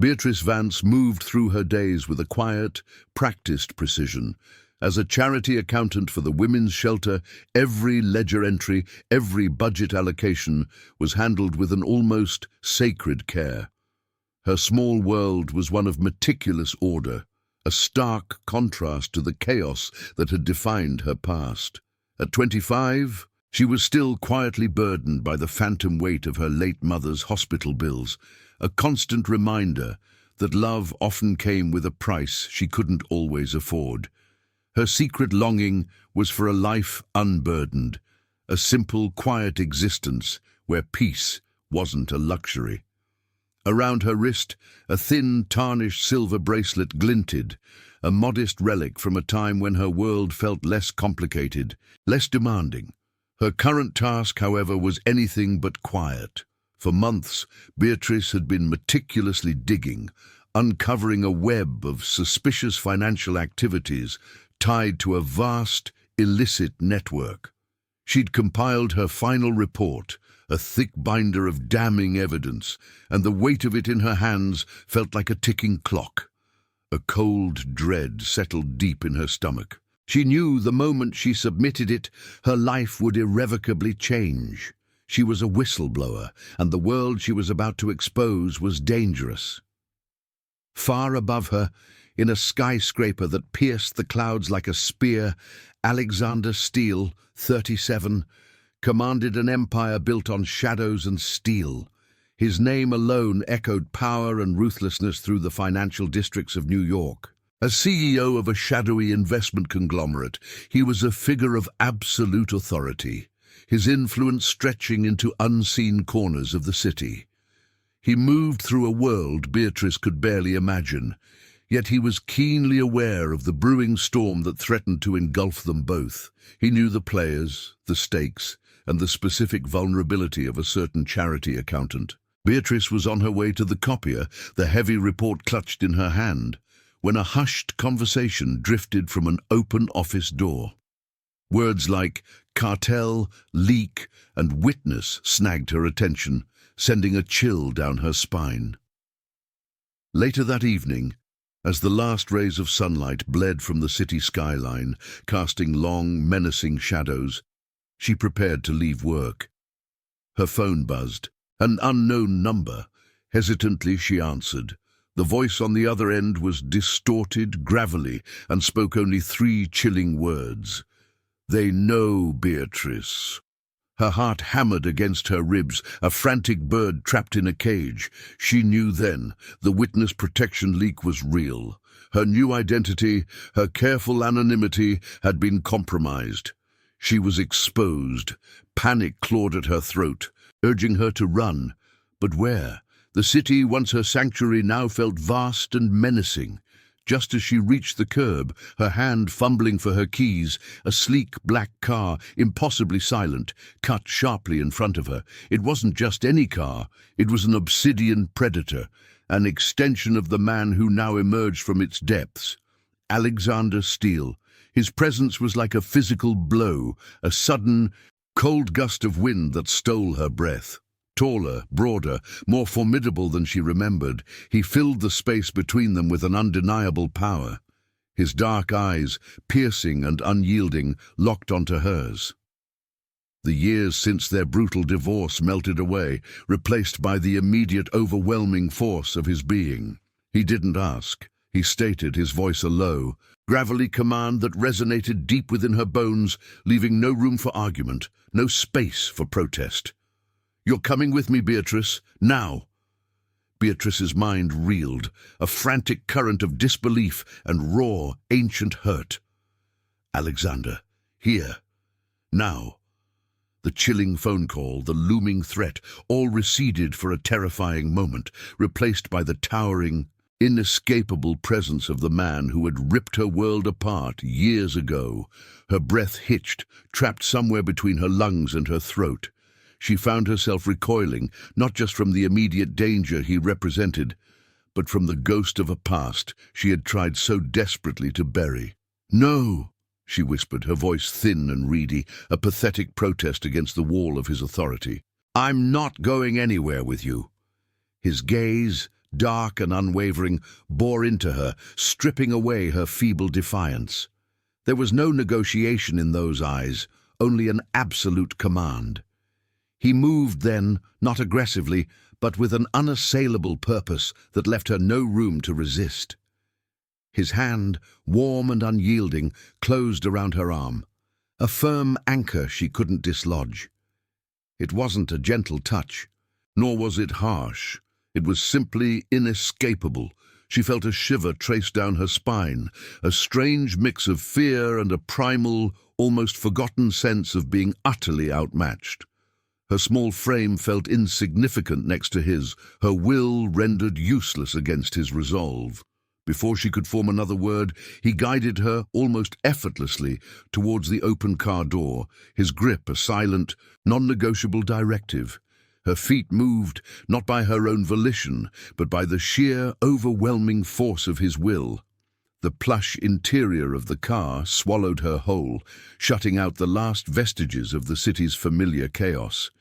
Beatrice Vance moved through her days with a quiet, practiced precision. As a charity accountant for the women's shelter, every ledger entry, every budget allocation was handled with an almost sacred care. Her small world was one of meticulous order, a stark contrast to the chaos that had defined her past. At 25, she was still quietly burdened by the phantom weight of her late mother's hospital bills, a constant reminder that love often came with a price she couldn't always afford. Her secret longing was for a life unburdened, a simple, quiet existence where peace wasn't a luxury. Around her wrist, a thin, tarnished silver bracelet glinted, a modest relic from a time when her world felt less complicated, less demanding. Her current task, however, was anything but quiet. For months, Beatrice had been meticulously digging, uncovering a web of suspicious financial activities tied to a vast, illicit network. She'd compiled her final report, a thick binder of damning evidence, and the weight of it in her hands felt like a ticking clock. A cold dread settled deep in her stomach. She knew the moment she submitted it, her life would irrevocably change. She was a whistleblower, and the world she was about to expose was dangerous. Far above her, in a skyscraper that pierced the clouds like a spear, Alexander Steele, 37, commanded an empire built on shadows and steel. His name alone echoed power and ruthlessness through the financial districts of New York. As CEO of a shadowy investment conglomerate, he was a figure of absolute authority, his influence stretching into unseen corners of the city. He moved through a world Beatrice could barely imagine, yet he was keenly aware of the brewing storm that threatened to engulf them both. He knew the players, the stakes, and the specific vulnerability of a certain charity accountant. Beatrice was on her way to the copier, the heavy report clutched in her hand, when a hushed conversation drifted from an open office door. Words like cartel, leak, and witness snagged her attention, sending a chill down her spine. Later that evening, as the last rays of sunlight bled from the city skyline, casting long, menacing shadows, she prepared to leave work. Her phone buzzed. An unknown number. Hesitantly she answered. The voice on the other end was distorted, gravelly, and spoke only 3 chilling words. "They know, Beatrice." Her heart hammered against her ribs, a frantic bird trapped in a cage. She knew then the witness protection leak was real. Her new identity, her careful anonymity, had been compromised. She was exposed. Panic clawed at her throat, urging her to run. But where? The city, once her sanctuary, now felt vast and menacing. Just as she reached the curb, her hand fumbling for her keys, a sleek black car, impossibly silent, cut sharply in front of her. It wasn't just any car. It was an obsidian predator, an extension of the man who now emerged from its depths. Alexander Steele. His presence was like a physical blow, a sudden, cold gust of wind that stole her breath. Taller, broader, more formidable than she remembered, he filled the space between them with an undeniable power. His dark eyes, piercing and unyielding, locked onto hers. The years since their brutal divorce melted away, replaced by the immediate overwhelming force of his being. He didn't ask. He stated, his voice a low, gravelly command that resonated deep within her bones, leaving no room for argument, no space for protest. "You're coming with me, Beatrice, now." Beatrice's mind reeled, a frantic current of disbelief and raw, ancient hurt. Alexander, here, now. The chilling phone call, the looming threat, all receded for a terrifying moment, replaced by the towering, inescapable presence of the man who had ripped her world apart years ago. Her breath hitched, trapped somewhere between her lungs and her throat. She found herself recoiling, not just from the immediate danger he represented, but from the ghost of a past she had tried so desperately to bury. "No," she whispered, her voice thin and reedy, a pathetic protest against the wall of his authority. "I'm not going anywhere with you." His gaze, dark and unwavering, bore into her, stripping away her feeble defiance. There was no negotiation in those eyes, only an absolute command. He moved then, not aggressively, but with an unassailable purpose that left her no room to resist. His hand, warm and unyielding, closed around her arm, a firm anchor she couldn't dislodge. It wasn't a gentle touch, nor was it harsh. It was simply inescapable. She felt a shiver trace down her spine, a strange mix of fear and a primal, almost forgotten sense of being utterly outmatched. Her small frame felt insignificant next to his, her will rendered useless against his resolve. Before she could form another word, he guided her almost effortlessly towards the open car door, his grip a silent, non-negotiable directive. Her feet moved, not by her own volition, but by the sheer, overwhelming force of his will. The plush interior of the car swallowed her whole, shutting out the last vestiges of the city's familiar chaos.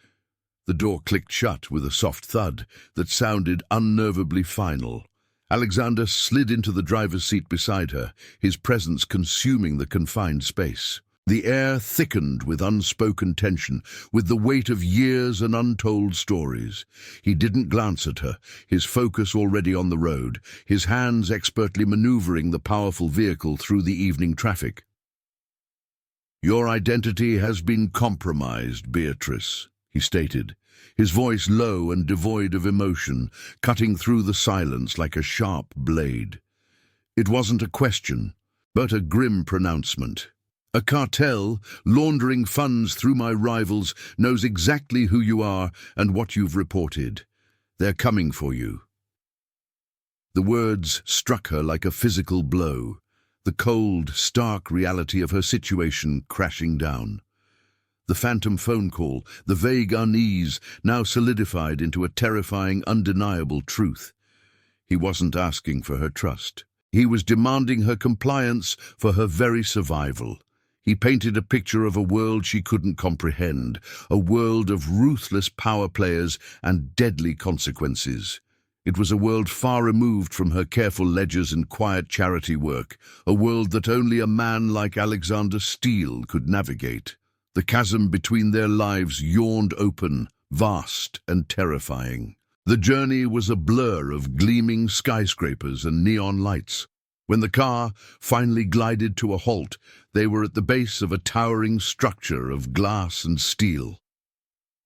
The door clicked shut with a soft thud that sounded unnervably final. Alexander slid into the driver's seat beside her, his presence consuming the confined space. The air thickened with unspoken tension, with the weight of years and untold stories. He didn't glance at her, his focus already on the road, his hands expertly maneuvering the powerful vehicle through the evening traffic. "Your identity has been compromised, Beatrice," he stated, his voice low and devoid of emotion, cutting through the silence like a sharp blade. It wasn't a question, but a grim pronouncement. "A cartel, laundering funds through my rivals, knows exactly who you are and what you've reported. They're coming for you." The words struck her like a physical blow, the cold, stark reality of her situation crashing down. The phantom phone call, the vague unease, now solidified into a terrifying, undeniable truth. He wasn't asking for her trust. He was demanding her compliance for her very survival. He painted a picture of a world she couldn't comprehend, a world of ruthless power players and deadly consequences. It was a world far removed from her careful ledgers and quiet charity work, a world that only a man like Alexander Steele could navigate. The chasm between their lives yawned open, vast and terrifying. The journey was a blur of gleaming skyscrapers and neon lights. When the car finally glided to a halt, they were at the base of a towering structure of glass and steel.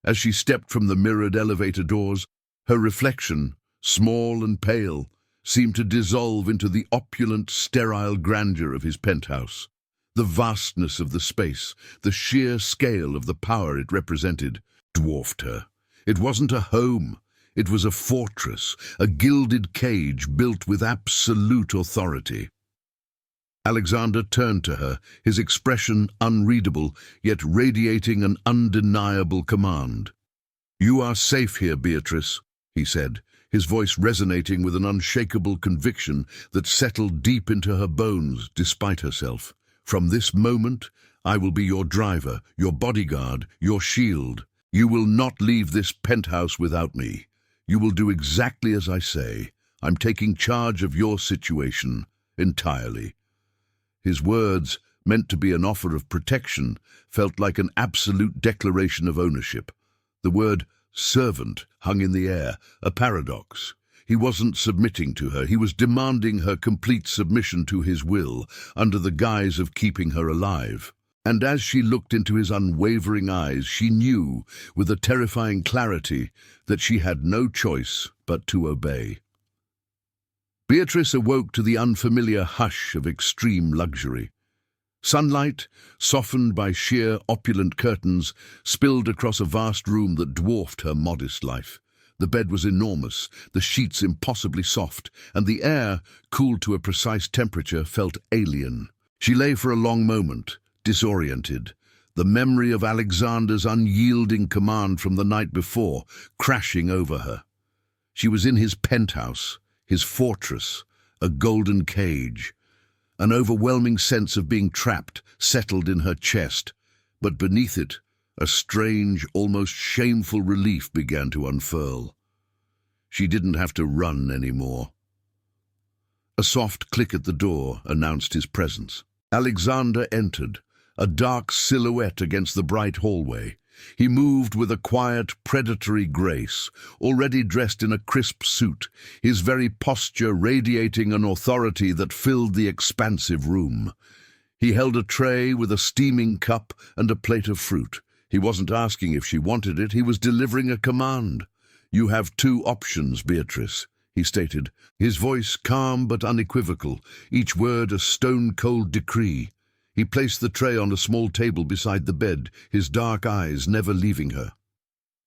As she stepped from the mirrored elevator doors, her reflection, small and pale, seemed to dissolve into the opulent, sterile grandeur of his penthouse. The vastness of the space, the sheer scale of the power it represented, dwarfed her. It wasn't a home. It was a fortress, a gilded cage built with absolute authority. Alexander turned to her, his expression unreadable, yet radiating an undeniable command. "You are safe here, Beatrice," he said, his voice resonating with an unshakable conviction that settled deep into her bones despite herself. "From this moment, I will be your driver, your bodyguard, your shield. You will not leave this penthouse without me. You will do exactly as I say. I'm taking charge of your situation entirely." His words, meant to be an offer of protection, felt like an absolute declaration of ownership. The word servant hung in the air, a paradox. He wasn't submitting to her, he was demanding her complete submission to his will, under the guise of keeping her alive. And as she looked into his unwavering eyes, she knew, with a terrifying clarity, that she had no choice but to obey. Beatrice awoke to the unfamiliar hush of extreme luxury. Sunlight, softened by sheer opulent curtains, spilled across a vast room that dwarfed her modest life. The bed was enormous, the sheets impossibly soft, and the air, cooled to a precise temperature, felt alien. She lay for a long moment, disoriented, the memory of Alexander's unyielding command from the night before crashing over her. She was in his penthouse, his fortress, a golden cage. An overwhelming sense of being trapped settled in her chest, but beneath it, a strange, almost shameful relief began to unfurl. She didn't have to run anymore. A soft click at the door announced his presence. Alexander entered, a dark silhouette against the bright hallway. He moved with a quiet, predatory grace, already dressed in a crisp suit, his very posture radiating an authority that filled the expansive room. He held a tray with a steaming cup and a plate of fruit. He wasn't asking if she wanted it, he was delivering a command. "You have two options, Beatrice," he stated, his voice calm but unequivocal, each word a stone-cold decree. He placed the tray on a small table beside the bed, his dark eyes never leaving her.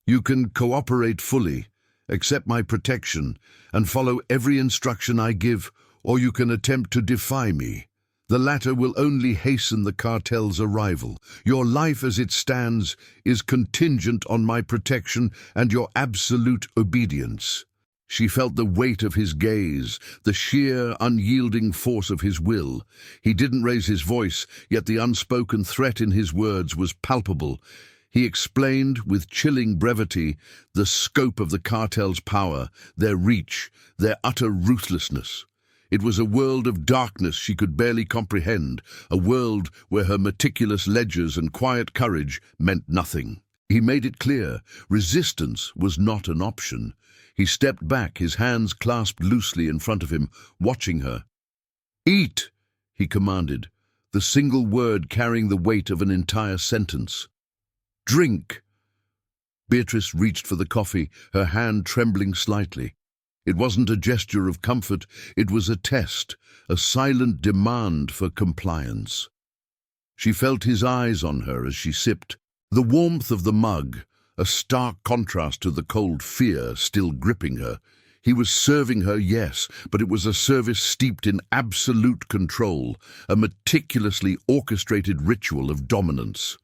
"You can cooperate fully, accept my protection, and follow every instruction I give, or you can attempt to defy me. The latter will only hasten the cartel's arrival. Your life as it stands is contingent on my protection and your absolute obedience." She felt the weight of his gaze, the sheer, unyielding force of his will. He didn't raise his voice, yet the unspoken threat in his words was palpable. He explained, with chilling brevity, the scope of the cartel's power, their reach, their utter ruthlessness. It was a world of darkness she could barely comprehend, a world where her meticulous ledgers and quiet courage meant nothing. He made it clear, resistance was not an option. He stepped back, his hands clasped loosely in front of him, watching her. "Eat," he commanded, the single word carrying the weight of an entire sentence. "Drink." Beatrice reached for the coffee, her hand trembling slightly. It wasn't a gesture of comfort, it was a test, a silent demand for compliance. She felt his eyes on her as she sipped. The warmth of the mug, a stark contrast to the cold fear still gripping her. He was serving her, yes, but it was a service steeped in absolute control, a meticulously orchestrated ritual of dominance.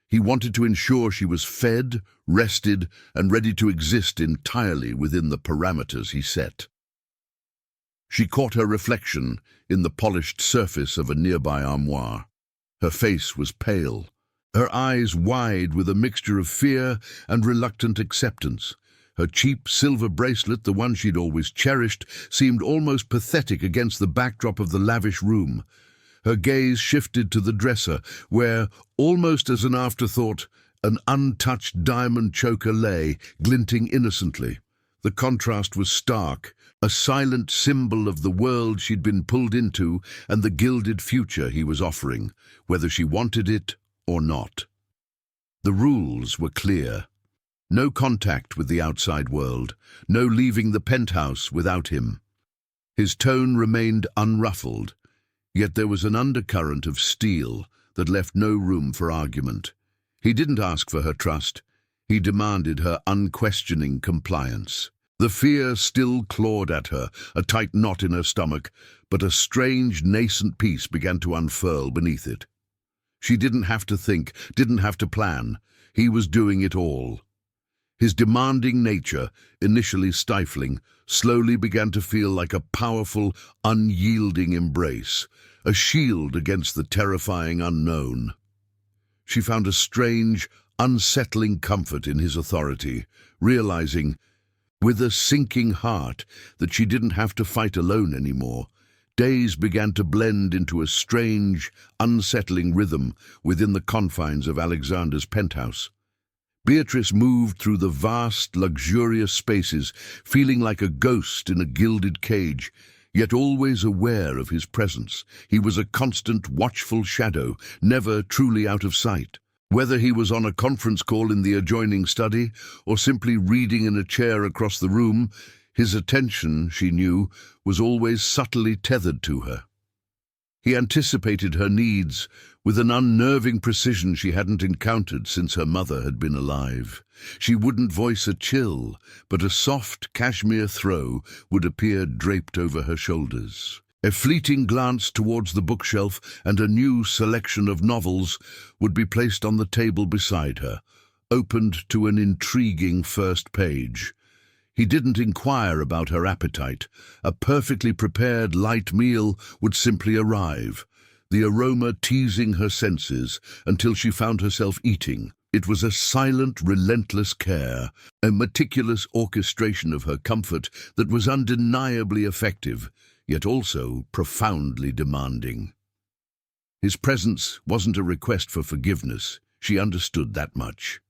He wanted to ensure she was fed, rested, and ready to exist entirely within the parameters he set. She caught her reflection in the polished surface of a nearby armoire. Her face was pale, her eyes wide with a mixture of fear and reluctant acceptance. Her cheap silver bracelet, the one she'd always cherished, seemed almost pathetic against the backdrop of the lavish room. Her gaze shifted to the dresser, where, almost as an afterthought, an untouched diamond choker lay, glinting innocently. The contrast was stark, a silent symbol of the world she'd been pulled into and the gilded future he was offering, whether she wanted it or not. The rules were clear. No contact with the outside world, no leaving the penthouse without him. His tone remained unruffled, yet there was an undercurrent of steel that left no room for argument. He didn't ask for her trust, he demanded her unquestioning compliance. The fear still clawed at her, a tight knot in her stomach, but a strange nascent peace began to unfurl beneath it. She didn't have to think, didn't have to plan. He was doing it all. His demanding nature, initially stifling, slowly began to feel like a powerful, unyielding embrace, a shield against the terrifying unknown. She found a strange, unsettling comfort in his authority, realizing, with a sinking heart, that she didn't have to fight alone anymore. Days began to blend into a strange, unsettling rhythm within the confines of Alexander's penthouse. Beatrice moved through the vast, luxurious spaces, feeling like a ghost in a gilded cage, yet always aware of his presence. He was a constant, watchful shadow, never truly out of sight. Whether he was on a conference call in the adjoining study or simply reading in a chair across the room, his attention, she knew, was always subtly tethered to her. He anticipated her needs with an unnerving precision she hadn't encountered since her mother had been alive. She wouldn't voice a chill, but a soft cashmere throw would appear draped over her shoulders. A fleeting glance towards the bookshelf and a new selection of novels would be placed on the table beside her, opened to an intriguing first page. He didn't inquire about her appetite. A perfectly prepared light meal would simply arrive, the aroma teasing her senses until she found herself eating. It was a silent, relentless care, a meticulous orchestration of her comfort that was undeniably effective, yet also profoundly demanding. His presence wasn't a request for forgiveness. She understood that much.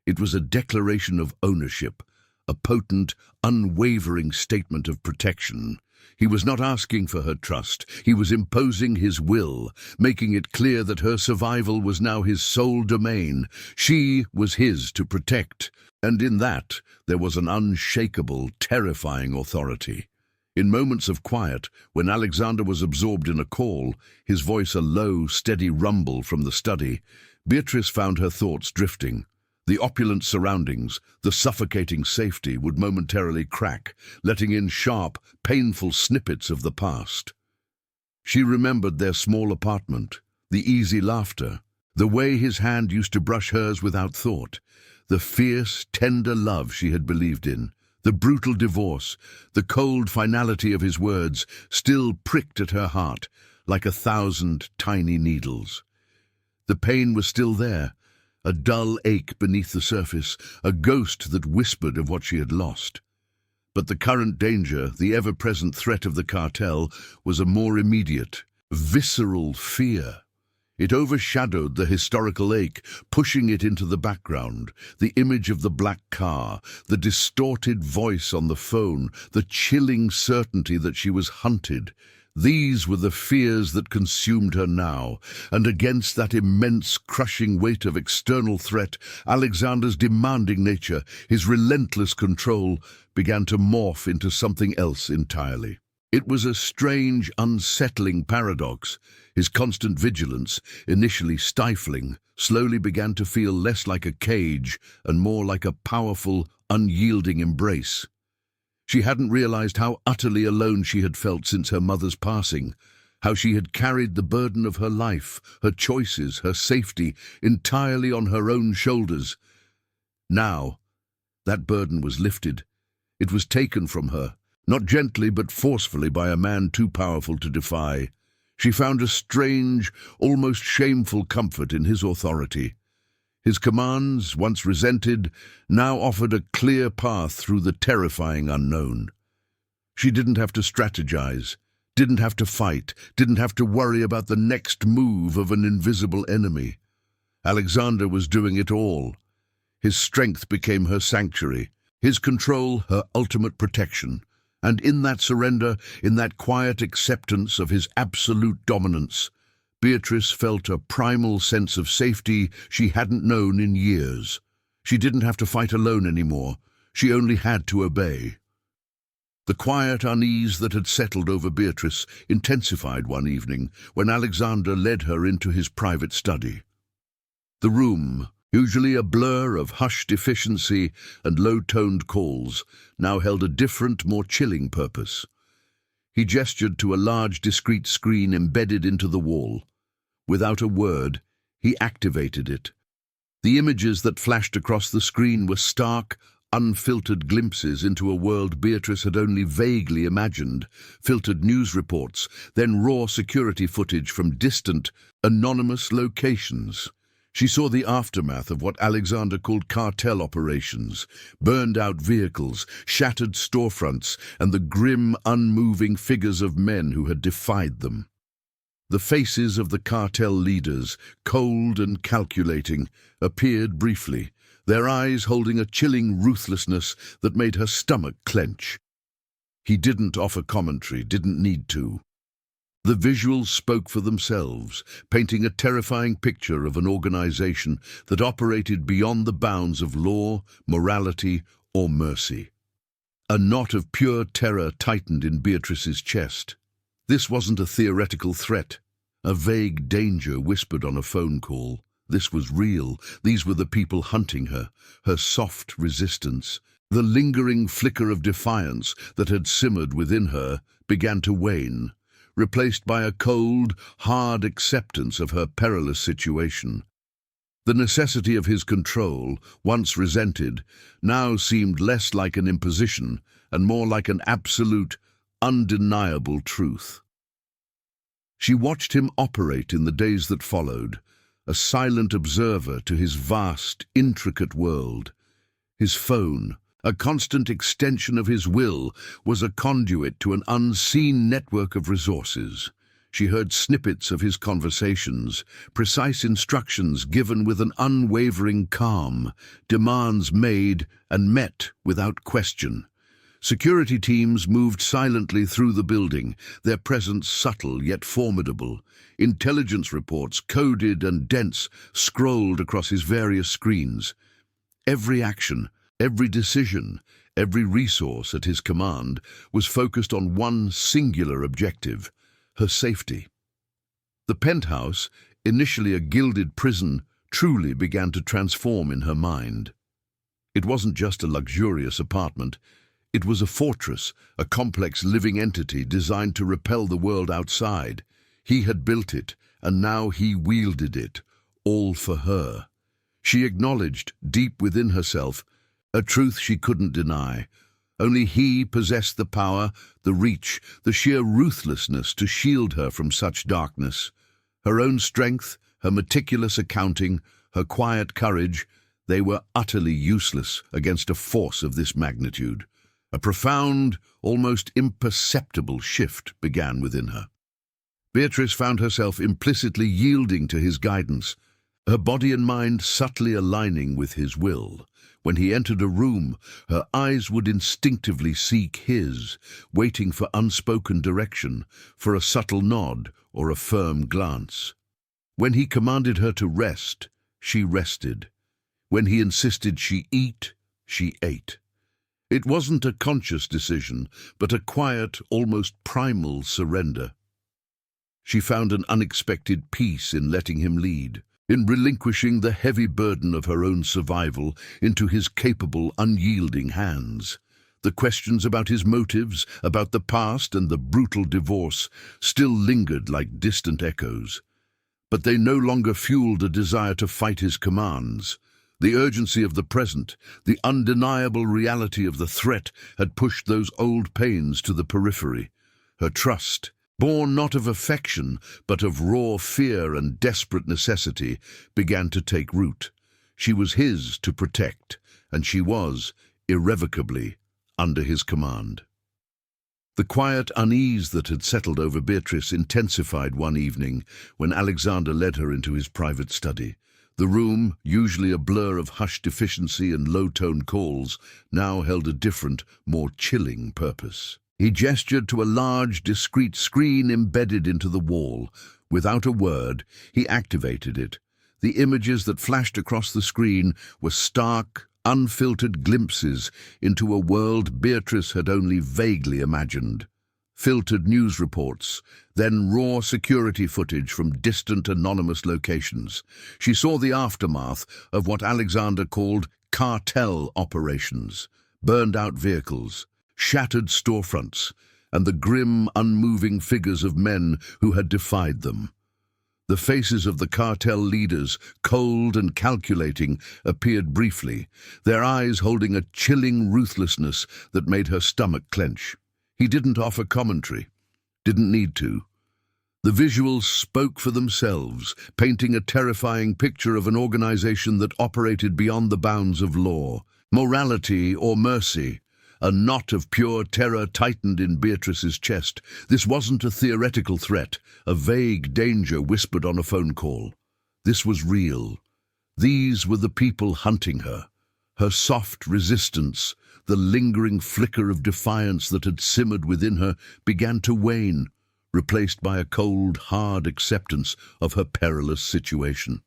It was a declaration of ownership, a potent, unwavering statement of protection. He was not asking for her trust. He was imposing his will, making it clear that her survival was now his sole domain. She was his to protect, and in that there was an unshakable, terrifying authority. In moments of quiet, when Alexander was absorbed in a call, his voice a low, steady rumble from the study, Beatrice found her thoughts drifting. The opulent surroundings, the suffocating safety would momentarily crack, letting in sharp, painful snippets of the past. She remembered their small apartment, the easy laughter, the way his hand used to brush hers without thought, the fierce, tender love she had believed in, the brutal divorce, the cold finality of his words still pricked at her heart like 1,000 tiny needles. The pain was still there, a dull ache beneath the surface, a ghost that whispered of what she had lost. But the current danger, the ever-present threat of the cartel, was a more immediate, visceral fear. It overshadowed the historical ache, pushing it into the background. The image of the black car, the distorted voice on the phone, the chilling certainty that she was hunted. These were the fears that consumed her now, and against that immense, crushing weight of external threat, Alexander's demanding nature, his relentless control, began to morph into something else entirely. It was a strange, unsettling paradox. His constant vigilance, initially stifling, slowly began to feel less like a cage and more like a powerful, unyielding embrace. She hadn't realized how utterly alone she had felt since her mother's passing, how she had carried the burden of her life, her choices, her safety, entirely on her own shoulders. Now, that burden was lifted. It was taken from her, not gently but forcefully by a man too powerful to defy. She found a strange, almost shameful comfort in his authority. His commands, once resented, now offered a clear path through the terrifying unknown. She didn't have to strategize, didn't have to fight, didn't have to worry about the next move of an invisible enemy. Alexander was doing it all. His strength became her sanctuary, his control her ultimate protection. And in that surrender, in that quiet acceptance of his absolute dominance, Beatrice felt a primal sense of safety she hadn't known in years. She didn't have to fight alone anymore. She only had to obey. The quiet unease that had settled over Beatrice intensified one evening when Alexander led her into his private study. The room, usually a blur of hushed efficiency and low-toned calls, now held a different, more chilling purpose. He gestured to a large, discreet screen embedded into the wall. Without a word, he activated it. The images that flashed across the screen were stark, unfiltered glimpses into a world Beatrice had only vaguely imagined, filtered news reports, then raw security footage from distant, anonymous locations. She saw the aftermath of what Alexander called cartel operations, burned-out vehicles, shattered storefronts, and the grim, unmoving figures of men who had defied them. The faces of the cartel leaders, cold and calculating, appeared briefly, their eyes holding a chilling ruthlessness that made her stomach clench. He didn't offer commentary, didn't need to. The visuals spoke for themselves, painting a terrifying picture of an organization that operated beyond the bounds of law, morality, or mercy. A knot of pure terror tightened in Beatrice's chest. This wasn't a theoretical threat, a vague danger whispered on a phone call. This was real. These were the people hunting her, her soft resistance. The lingering flicker of defiance that had simmered within her began to wane, replaced by a cold, hard acceptance of her perilous situation. The necessity of his control, once resented, now seemed less like an imposition and more like an absolute, undeniable truth. She watched him operate in the days that followed, a silent observer to his vast, intricate world. His phone, a constant extension of his will, was a conduit to an unseen network of resources. She heard snippets of his conversations, precise instructions given with an unwavering calm, demands made and met without question. Security teams moved silently through the building, their presence subtle yet formidable. Intelligence reports, coded and dense, scrolled across his various screens. Every action, every decision, every resource at his command was focused on one singular objective: her safety. The penthouse, initially a gilded prison, truly began to transform in her mind. It wasn't just a luxurious apartment. It was a fortress, a complex living entity designed to repel the world outside. He had built it, and now he wielded it, all for her. She acknowledged, deep within herself, a truth she couldn't deny. Only he possessed the power, the reach, the sheer ruthlessness to shield her from such darkness. Her own strength, her meticulous accounting, her quiet courage, they were utterly useless against a force of this magnitude. A profound, almost imperceptible shift began within her. Beatrice found herself implicitly yielding to his guidance, her body and mind subtly aligning with his will. When he entered a room, her eyes would instinctively seek his, waiting for unspoken direction, for a subtle nod or a firm glance. When he commanded her to rest, she rested. When he insisted she eat, she ate. It wasn't a conscious decision, but a quiet, almost primal surrender. She found an unexpected peace in letting him lead, in relinquishing the heavy burden of her own survival into his capable, unyielding hands. The questions about his motives, about the past and the brutal divorce, still lingered like distant echoes. But they no longer fueled a desire to fight his commands. The urgency of the present, the undeniable reality of the threat had pushed those old pains to the periphery. Her trust, born not of affection but of raw fear and desperate necessity, began to take root. She was his to protect, and she was, irrevocably, under his command. The quiet unease that had settled over Beatrice intensified one evening when Alexander led her into his private study. The room, usually a blur of hushed efficiency and low-toned calls, now held a different, more chilling purpose. He gestured to a large, discreet screen embedded into the wall. Without a word, he activated it. The images that flashed across the screen were stark, unfiltered glimpses into a world Beatrice had only vaguely imagined. Filtered news reports, then raw security footage from distant anonymous locations. She saw the aftermath of what Alexander called cartel operations, burned-out vehicles, shattered storefronts, and the grim, unmoving figures of men who had defied them. The faces of the cartel leaders, cold and calculating, appeared briefly, their eyes holding a chilling ruthlessness that made her stomach clench. He didn't offer commentary, didn't need to. The visuals spoke for themselves, painting a terrifying picture of an organization that operated beyond the bounds of law, morality or mercy. A knot of pure terror tightened in Beatrice's chest. This wasn't a theoretical threat, a vague danger whispered on a phone call. This was real. These were the people hunting her. Her soft resistance, the lingering flicker of defiance that had simmered within her, began to wane, replaced by a cold, hard acceptance of her perilous situation.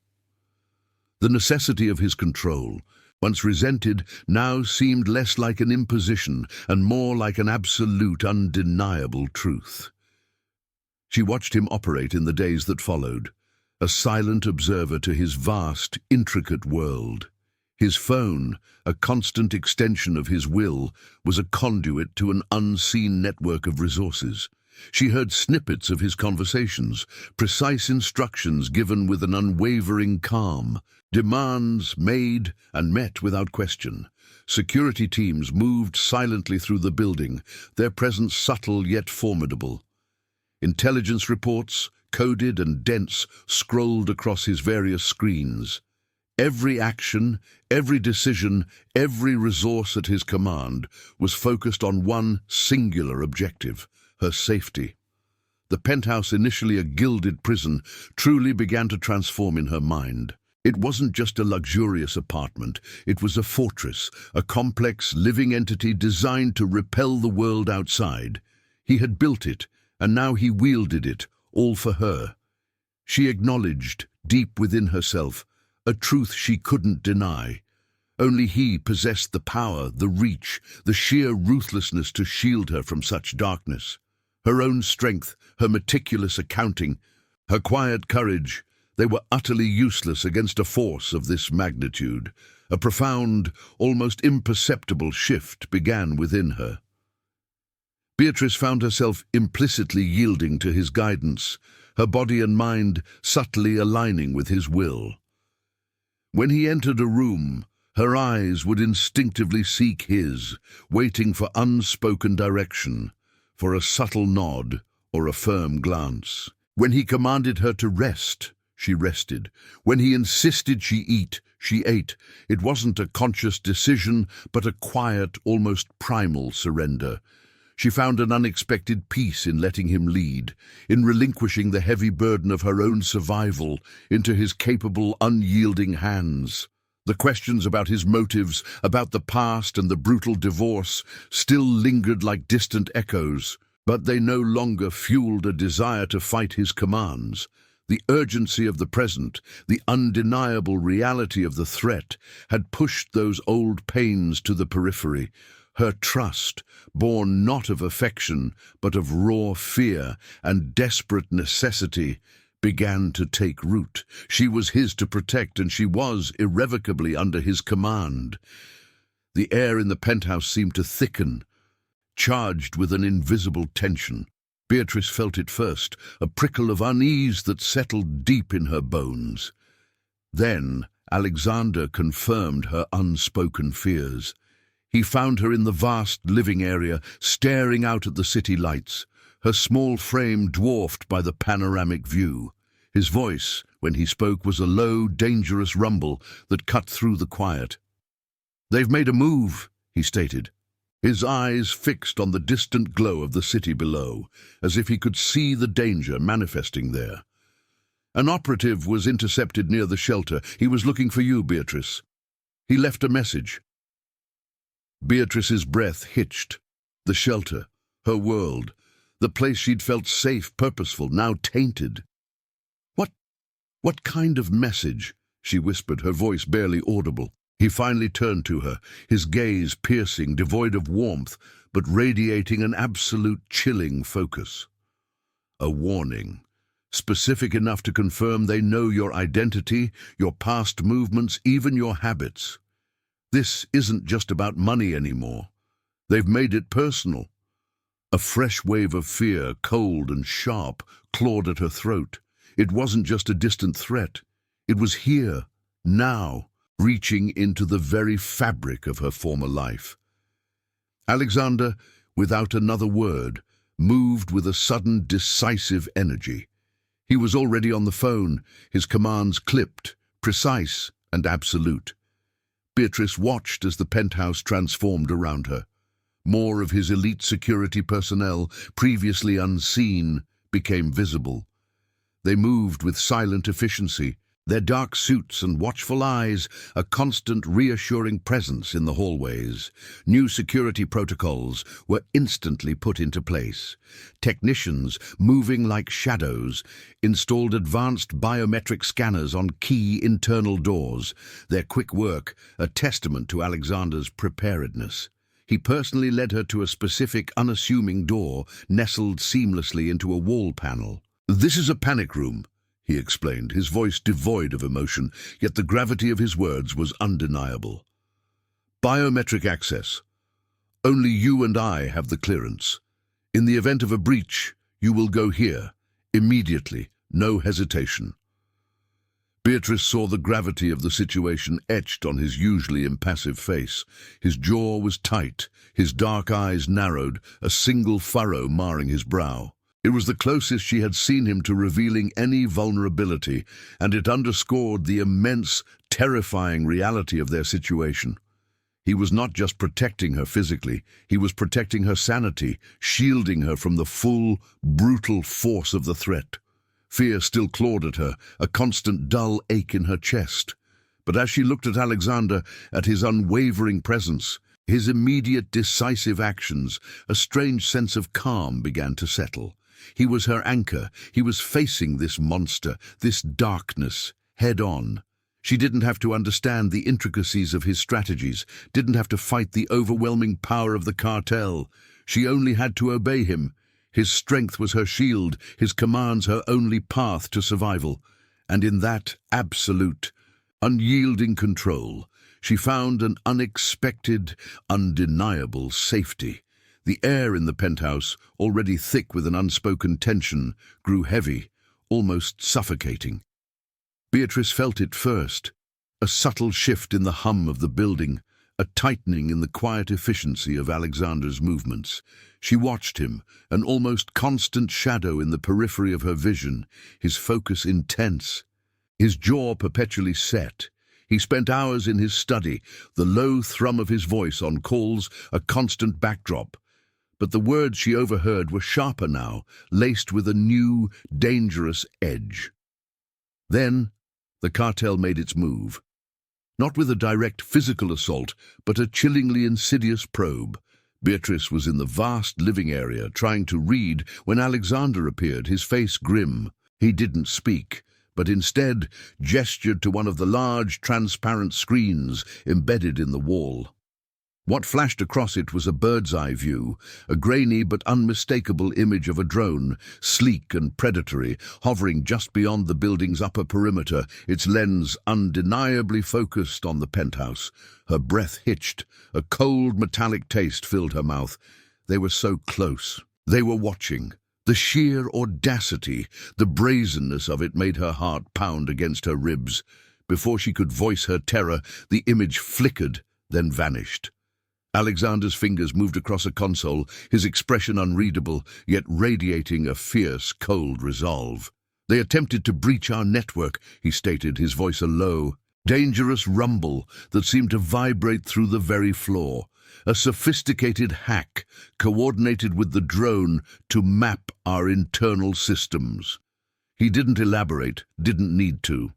The necessity of his control, once resented, now seemed less like an imposition and more like an absolute, undeniable truth. She watched him operate in the days that followed, a silent observer to his vast, intricate world. His phone, a constant extension of his will, was a conduit to an unseen network of resources. She heard snippets of his conversations, precise instructions given with an unwavering calm, demands made and met without question. Security teams moved silently through the building, their presence subtle yet formidable. Intelligence reports, coded and dense, scrolled across his various screens. Every action, every decision, every resource at his command was focused on one singular objective: her safety. The penthouse, initially a gilded prison, truly began to transform in her mind. It wasn't just a luxurious apartment, it was a fortress, a complex living entity designed to repel the world outside. He had built it, and now he wielded it, all for her. She acknowledged, deep within herself, a truth she couldn't deny. Only he possessed the power, the reach, the sheer ruthlessness to shield her from such darkness. Her own strength, her meticulous accounting, her quiet courage, they were utterly useless against a force of this magnitude. A profound, almost imperceptible shift began within her. Beatrice found herself implicitly yielding to his guidance, her body and mind subtly aligning with his will. When he entered a room, her eyes would instinctively seek his, waiting for unspoken direction, for a subtle nod or a firm glance. When he commanded her to rest, she rested. When he insisted she eat, she ate. It wasn't a conscious decision, but a quiet, almost primal surrender. She found an unexpected peace in letting him lead, in relinquishing the heavy burden of her own survival into his capable, unyielding hands. The questions about his motives, about the past and the brutal divorce, still lingered like distant echoes, but they no longer fueled a desire to fight his commands. The urgency of the present, the undeniable reality of the threat, had pushed those old pains to the periphery. Her trust, born not of affection, but of raw fear and desperate necessity, began to take root. She was his to protect, and she was irrevocably under his command. The air in the penthouse seemed to thicken, charged with an invisible tension. Beatrice felt it first, a prickle of unease that settled deep in her bones. Then Alexander confirmed her unspoken fears. He found her in the vast living area, staring out at the city lights, her small frame dwarfed by the panoramic view. His voice, when he spoke, was a low, dangerous rumble that cut through the quiet. "They've made a move," he stated, his eyes fixed on the distant glow of the city below, as if he could see the danger manifesting there. "An operative was intercepted near the shelter. He was looking for you, Beatrice. He left a message." Beatrice's breath hitched. The shelter, her world, the place she'd felt safe, purposeful, now tainted. What kind of message?" she whispered, her voice barely audible. He finally turned to her, his gaze piercing, devoid of warmth, but radiating an absolute chilling focus. "A warning, specific enough to confirm they know your identity, your past movements, even your habits. This isn't just about money anymore. They've made it personal." A fresh wave of fear, cold and sharp, clawed at her throat. It wasn't just a distant threat. It was here, now, reaching into the very fabric of her former life. Alexander, without another word, moved with a sudden, decisive energy. He was already on the phone, his commands clipped, precise and absolute. Beatrice watched as the penthouse transformed around her. More of his elite security personnel, previously unseen, became visible. They moved with silent efficiency, their dark suits and watchful eyes a constant reassuring presence in the hallways. New security protocols were instantly put into place. Technicians, moving like shadows, installed advanced biometric scanners on key internal doors, their quick work a testament to Alexander's preparedness. He personally led her to a specific, unassuming door nestled seamlessly into a wall panel. "This is a panic room," he explained, his voice devoid of emotion, yet the gravity of his words was undeniable. "Biometric access. Only you and I have the clearance. In the event of a breach, you will go here, immediately, no hesitation." Beatrice saw the gravity of the situation etched on his usually impassive face. His jaw was tight, his dark eyes narrowed, a single furrow marring his brow. It was the closest she had seen him to revealing any vulnerability, and it underscored the immense, terrifying reality of their situation. He was not just protecting her physically, he was protecting her sanity, shielding her from the full, brutal force of the threat. Fear still clawed at her, a constant dull ache in her chest. But as she looked at Alexander, at his unwavering presence, his immediate decisive actions, a strange sense of calm began to settle. He was her anchor. He was facing this monster, this darkness, head-on. She didn't have to understand the intricacies of his strategies, didn't have to fight the overwhelming power of the cartel. She only had to obey him. His strength was her shield, his commands her only path to survival. And in that absolute, unyielding control, she found an unexpected, undeniable safety. The air in the penthouse, already thick with an unspoken tension, grew heavy, almost suffocating. Beatrice felt it first, a subtle shift in the hum of the building, a tightening in the quiet efficiency of Alexander's movements. She watched him, an almost constant shadow in the periphery of her vision, his focus intense, his jaw perpetually set. He spent hours in his study, the low thrum of his voice on calls a constant backdrop. But the words she overheard were sharper now, laced with a new, dangerous edge. Then, the cartel made its move. Not with a direct physical assault, but a chillingly insidious probe. Beatrice was in the vast living area, trying to read, when Alexander appeared, his face grim. He didn't speak, but instead gestured to one of the large, transparent screens embedded in the wall. What flashed across it was a bird's-eye view, a grainy but unmistakable image of a drone, sleek and predatory, hovering just beyond the building's upper perimeter, its lens undeniably focused on the penthouse. Her breath hitched, a cold metallic taste filled her mouth. They were so close. They were watching. The sheer audacity, the brazenness of it made her heart pound against her ribs. Before she could voice her terror, the image flickered, then vanished. Alexander's fingers moved across a console, his expression unreadable, yet radiating a fierce, cold resolve. "They attempted to breach our network," he stated, his voice a low, dangerous rumble that seemed to vibrate through the very floor. A sophisticated hack, coordinated with the drone to map our internal systems. He didn't elaborate, didn't need to.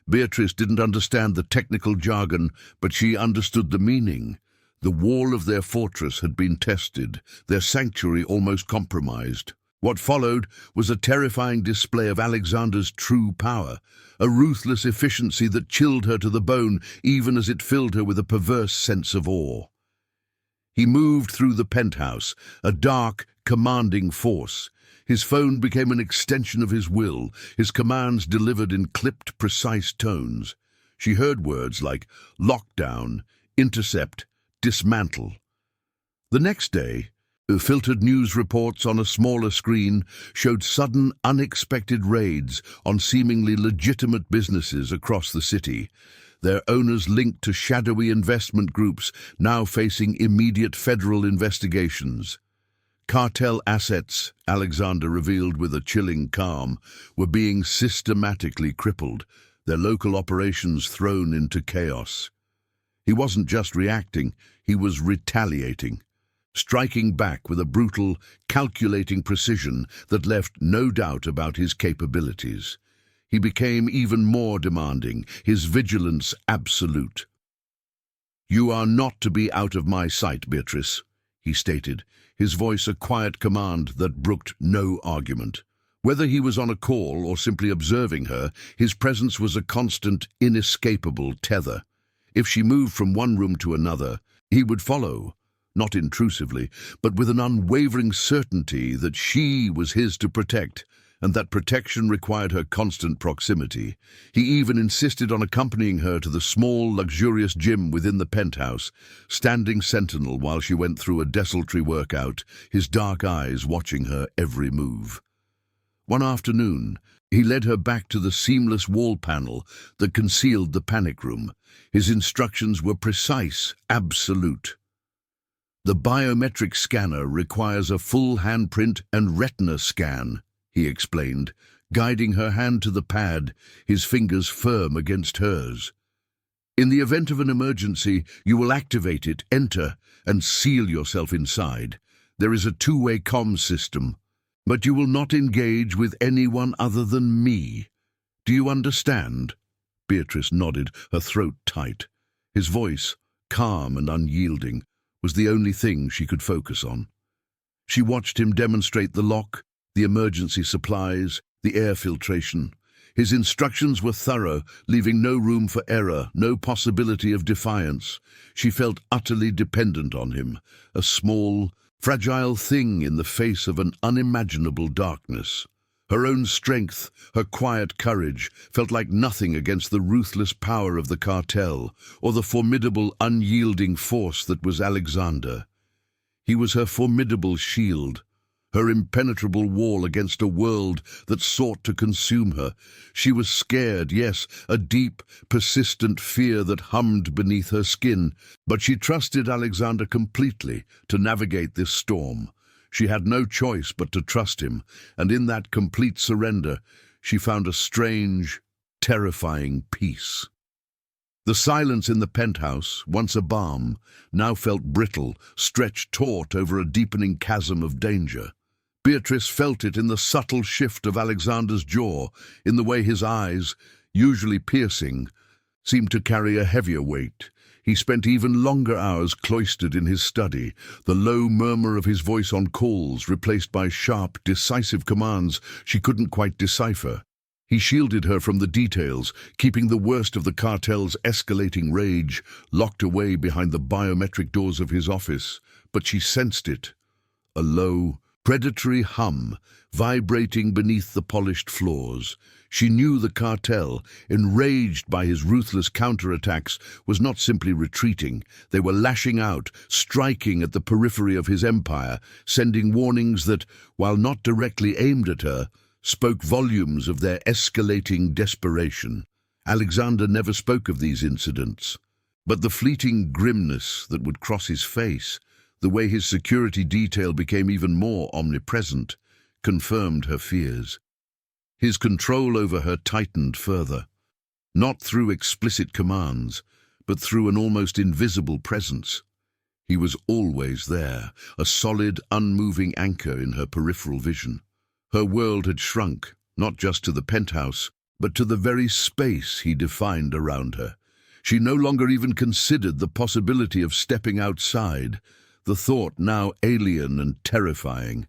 Beatrice didn't understand the technical jargon, but she understood the meaning. The wall of their fortress had been tested, their sanctuary almost compromised. What followed was a terrifying display of Alexander's true power, a ruthless efficiency that chilled her to the bone even as it filled her with a perverse sense of awe. He moved through the penthouse, a dark, commanding force. His phone became an extension of his will, his commands delivered in clipped, precise tones. She heard words like lockdown, intercept, dismantle. The next day, filtered news reports on a smaller screen showed sudden, unexpected raids on seemingly legitimate businesses across the city, their owners linked to shadowy investment groups now facing immediate federal investigations. Cartel assets, Alexander revealed with a chilling calm, were being systematically crippled, their local operations thrown into chaos. He wasn't just reacting, he was retaliating, striking back with a brutal, calculating precision that left no doubt about his capabilities. He became even more demanding, his vigilance absolute. "You are not to be out of my sight, Beatrice," he stated, his voice a quiet command that brooked no argument. Whether he was on a call or simply observing her, his presence was a constant, inescapable tether. If she moved from one room to another, he would follow, not intrusively, but with an unwavering certainty that she was his to protect, and that protection required her constant proximity. He even insisted on accompanying her to the small, luxurious gym within the penthouse, standing sentinel while she went through a desultory workout, his dark eyes watching her every move. One afternoon, he led her back to the seamless wall panel that concealed the panic room. His instructions were precise, absolute. "The biometric scanner requires a full handprint and retina scan," he explained, guiding her hand to the pad, his fingers firm against hers. "In the event of an emergency, you will activate it, enter, and seal yourself inside. There is a two-way comms system, but you will not engage with anyone other than me. Do you understand?" Beatrice nodded, her throat tight. His voice, calm and unyielding, was the only thing she could focus on. She watched him demonstrate the lock, the emergency supplies, the air filtration. His instructions were thorough, leaving no room for error, no possibility of defiance. She felt utterly dependent on him, a small, fragile thing in the face of an unimaginable darkness. Her own strength, her quiet courage, felt like nothing against the ruthless power of the cartel, or the formidable, unyielding force that was Alexander. He was her formidable shield, her impenetrable wall against a world that sought to consume her. She was scared, yes, a deep, persistent fear that hummed beneath her skin, but she trusted Alexander completely to navigate this storm. She had no choice but to trust him, and in that complete surrender, she found a strange, terrifying peace. The silence in the penthouse, once a balm, now felt brittle, stretched taut over a deepening chasm of danger. Beatrice felt it in the subtle shift of Alexander's jaw, in the way his eyes, usually piercing, seemed to carry a heavier weight. He spent even longer hours cloistered in his study, the low murmur of his voice on calls replaced by sharp, decisive commands she couldn't quite decipher. He shielded her from the details, keeping the worst of the cartel's escalating rage locked away behind the biometric doors of his office, but she sensed it, a low, predatory hum vibrating beneath the polished floors. She knew the cartel, enraged by his ruthless counterattacks, was not simply retreating. They were lashing out, striking at the periphery of his empire, sending warnings that, while not directly aimed at her, spoke volumes of their escalating desperation. Alexander never spoke of these incidents, but the fleeting grimness that would cross his face, the way his security detail became even more omnipresent, confirmed her fears. His control over her tightened further, not through explicit commands, but through an almost invisible presence. He was always there, a solid, unmoving anchor in her peripheral vision. Her world had shrunk, not just to the penthouse, but to the very space he defined around her. She no longer even considered the possibility of stepping outside, the thought now alien and terrifying.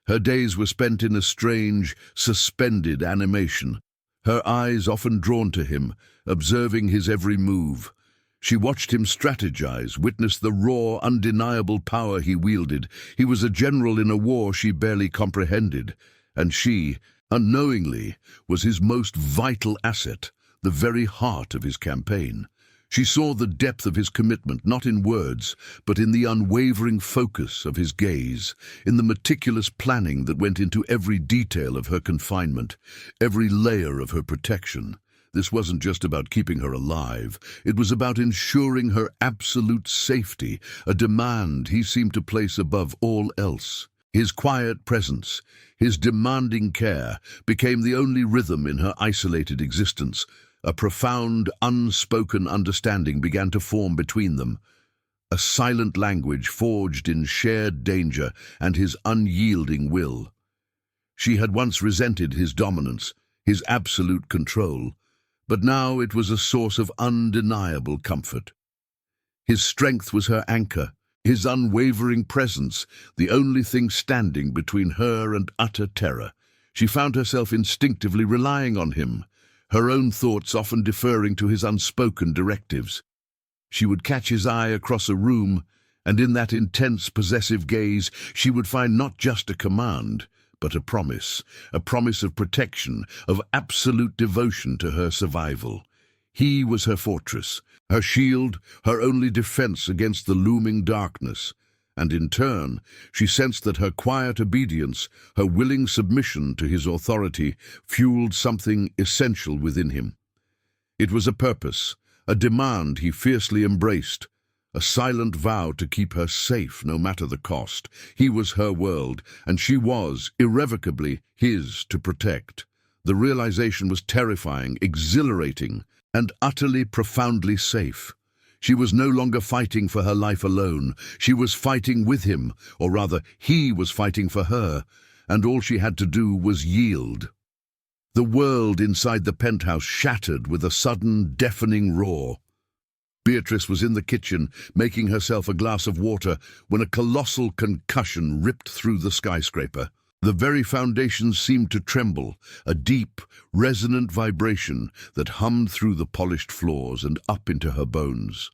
Her days were spent in a strange, suspended animation, her eyes often drawn to him, observing his every move. She watched him strategize, witnessed the raw, undeniable power he wielded. He was a general in a war she barely comprehended, and she, unknowingly, was his most vital asset, the very heart of his campaign. She saw the depth of his commitment, not in words, but in the unwavering focus of his gaze, in the meticulous planning that went into every detail of her confinement, every layer of her protection. This wasn't just about keeping her alive. It was about ensuring her absolute safety, a demand he seemed to place above all else. His quiet presence, his demanding care, became the only rhythm in her isolated existence. A profound, unspoken understanding began to form between them, a silent language forged in shared danger and his unyielding will. She had once resented his dominance, his absolute control, but now it was a source of undeniable comfort. His strength was her anchor, his unwavering presence, the only thing standing between her and utter terror. She found herself instinctively relying on him, her own thoughts often deferring to his unspoken directives. She would catch his eye across a room, and in that intense, possessive gaze, she would find not just a command, but a promise of protection, of absolute devotion to her survival. He was her fortress, her shield, her only defense against the looming darkness. And in turn, she sensed that her quiet obedience, her willing submission to his authority, fueled something essential within him. It was a purpose, a demand he fiercely embraced, a silent vow to keep her safe no matter the cost. He was her world, and she was, irrevocably, his to protect. The realization was terrifying, exhilarating, and utterly, profoundly safe. She was no longer fighting for her life alone. She was fighting with him, or rather, he was fighting for her, and all she had to do was yield. The world inside the penthouse shattered with a sudden, deafening roar. Beatrice was in the kitchen, making herself a glass of water, when a colossal concussion ripped through the skyscraper. The very foundations seemed to tremble, a deep, resonant vibration that hummed through the polished floors and up into her bones.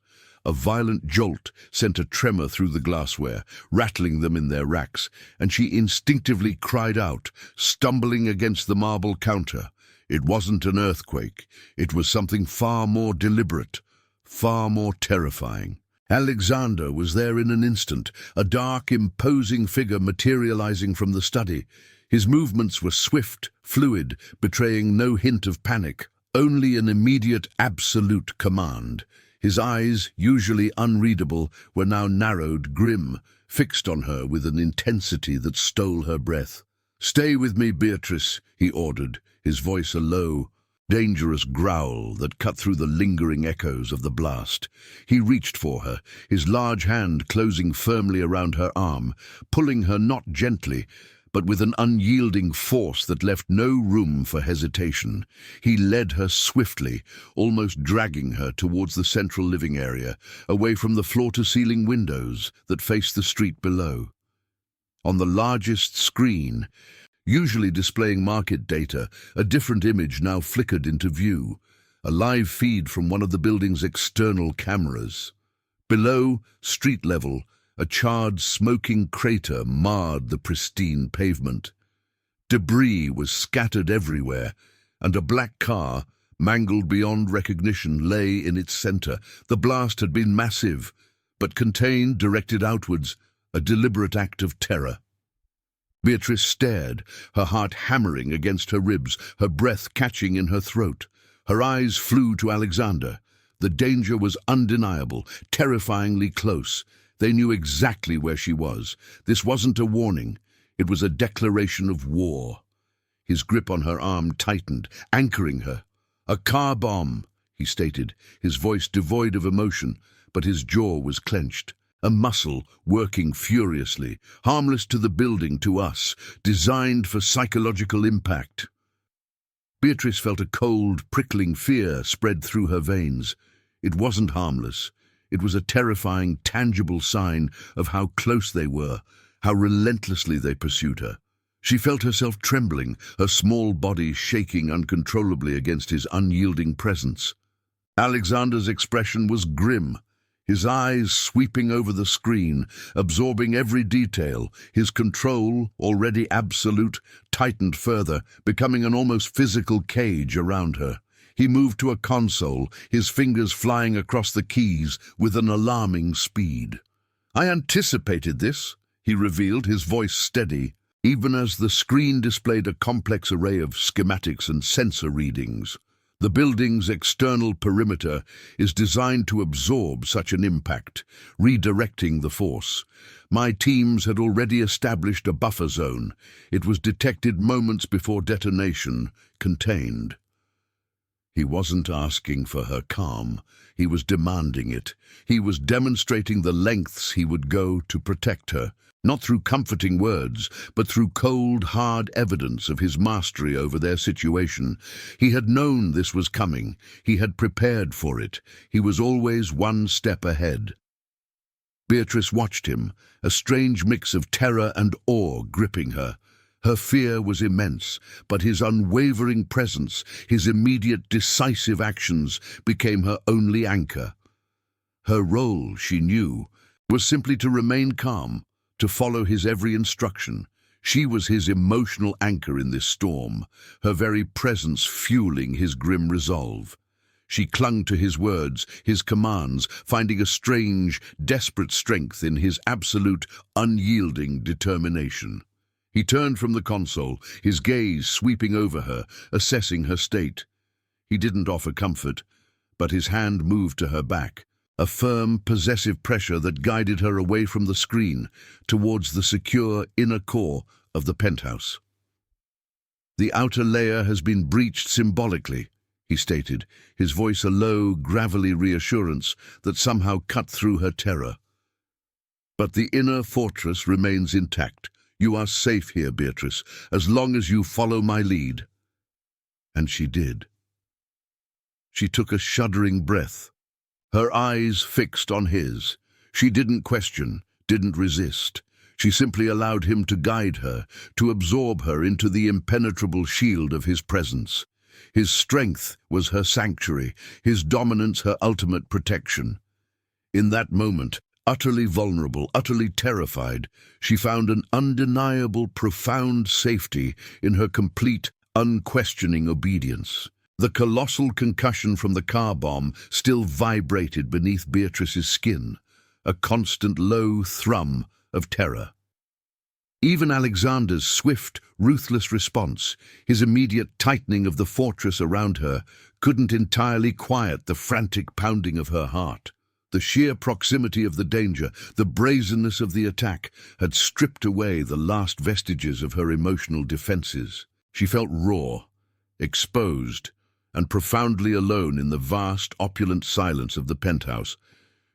A violent jolt sent a tremor through the glassware, rattling them in their racks, and she instinctively cried out, stumbling against the marble counter. It wasn't an earthquake. It was something far more deliberate, far more terrifying. Alexander was there in an instant, a dark, imposing figure materializing from the study. His movements were swift, fluid, betraying no hint of panic, only an immediate, absolute command. His eyes, usually unreadable, were now narrowed, grim, fixed on her with an intensity that stole her breath. "Stay with me, Beatrice," he ordered, his voice a low, dangerous growl that cut through the lingering echoes of the blast. He reached for her, his large hand closing firmly around her arm, pulling her not gently, but with an unyielding force that left no room for hesitation. He led her swiftly, almost dragging her towards the central living area, away from the floor-to-ceiling windows that faced the street below. On the largest screen, usually displaying market data, a different image now flickered into view, a live feed from one of the building's external cameras. Below, street level, a charred, smoking crater marred the pristine pavement. Debris was scattered everywhere, and a black car, mangled beyond recognition, lay in its center. The blast had been massive, but contained, directed outwards, a deliberate act of terror. Beatrice stared, her heart hammering against her ribs, her breath catching in her throat. Her eyes flew to Alexander. The danger was undeniable, terrifyingly close. They knew exactly where she was. This wasn't a warning. It was a declaration of war. His grip on her arm tightened, anchoring her. "A car bomb," he stated, his voice devoid of emotion, but his jaw was clenched. A muscle working furiously, harmless to the building, to us, designed for psychological impact. Beatrice felt a cold, prickling fear spread through her veins. It wasn't harmless. It was a terrifying, tangible sign of how close they were, how relentlessly they pursued her. She felt herself trembling, her small body shaking uncontrollably against his unyielding presence. Alexander's expression was grim, his eyes sweeping over the screen, absorbing every detail. His control, already absolute, tightened further, becoming an almost physical cage around her. He moved to a console, his fingers flying across the keys with an alarming speed. "I anticipated this," he revealed, his voice steady, even as the screen displayed a complex array of schematics and sensor readings. The building's external perimeter is designed to absorb such an impact, redirecting the force. My teams had already established a buffer zone. It was detected moments before detonation, contained. He wasn't asking for her calm. He was demanding it. He was demonstrating the lengths he would go to protect her, not through comforting words, but through cold, hard evidence of his mastery over their situation. He had known this was coming. He had prepared for it. He was always one step ahead. Beatrice watched him, a strange mix of terror and awe gripping her. Her fear was immense, but his unwavering presence, his immediate decisive actions, became her only anchor. Her role, she knew, was simply to remain calm, to follow his every instruction. She was his emotional anchor in this storm, her very presence fueling his grim resolve. She clung to his words, his commands, finding a strange, desperate strength in his absolute, unyielding determination. He turned from the console, his gaze sweeping over her, assessing her state. He didn't offer comfort, but his hand moved to her back, a firm, possessive pressure that guided her away from the screen, towards the secure inner core of the penthouse. "The outer layer has been breached symbolically," he stated, his voice a low, gravelly reassurance that somehow cut through her terror. "But the inner fortress remains intact. You are safe here, Beatrice, as long as you follow my lead." And she did. She took a shuddering breath, her eyes fixed on his. She didn't question, didn't resist. She simply allowed him to guide her, to absorb her into the impenetrable shield of his presence. His strength was her sanctuary, his dominance her ultimate protection. In that moment, utterly vulnerable, utterly terrified, she found an undeniable, profound safety in her complete, unquestioning obedience. The colossal concussion from the car bomb still vibrated beneath Beatrice's skin, a constant low thrum of terror. Even Alexander's swift, ruthless response, his immediate tightening of the fortress around her, couldn't entirely quiet the frantic pounding of her heart. The sheer proximity of the danger, the brazenness of the attack, had stripped away the last vestiges of her emotional defenses. She felt raw, exposed, and profoundly alone in the vast, opulent silence of the penthouse.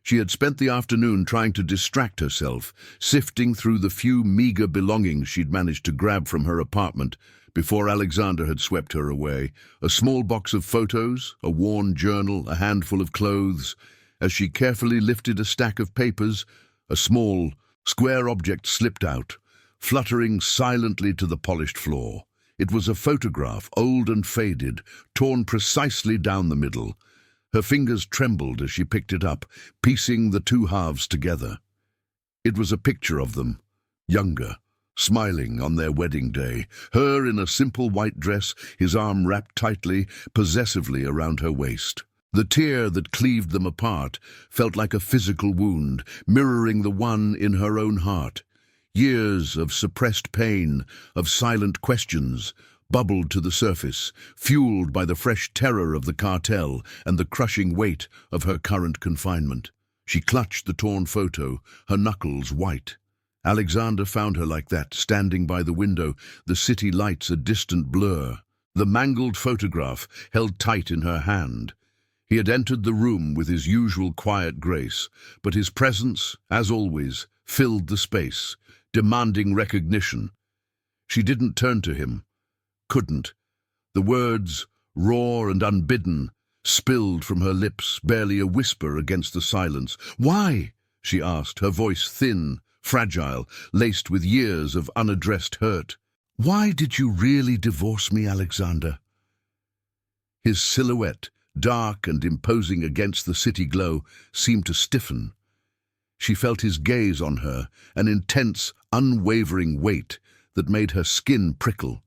She had spent the afternoon trying to distract herself, sifting through the few meager belongings she'd managed to grab from her apartment before Alexander had swept her away. A small box of photos, a worn journal, a handful of clothes. As she carefully lifted a stack of papers, a small, square object slipped out, fluttering silently to the polished floor. It was a photograph, old and faded, torn precisely down the middle. Her fingers trembled as she picked it up, piecing the two halves together. It was a picture of them, younger, smiling on their wedding day, her in a simple white dress, his arm wrapped tightly, possessively around her waist. The tear that cleaved them apart felt like a physical wound, mirroring the one in her own heart. Years of suppressed pain, of silent questions, bubbled to the surface, fueled by the fresh terror of the cartel and the crushing weight of her current confinement. She clutched the torn photo, her knuckles white. Alexander found her like that, standing by the window, the city lights a distant blur, the mangled photograph held tight in her hand. He had entered the room with his usual quiet grace, but his presence, as always, filled the space, demanding recognition. She didn't turn to him. Couldn't. The words, raw and unbidden, spilled from her lips, barely a whisper against the silence. "Why?" she asked, her voice thin, fragile, laced with years of unaddressed hurt. "Why did you really divorce me, Alexander?" His silhouette, dark and imposing against the city glow, seemed to stiffen. She felt his gaze on her, an intense, unwavering weight that made her skin prickle.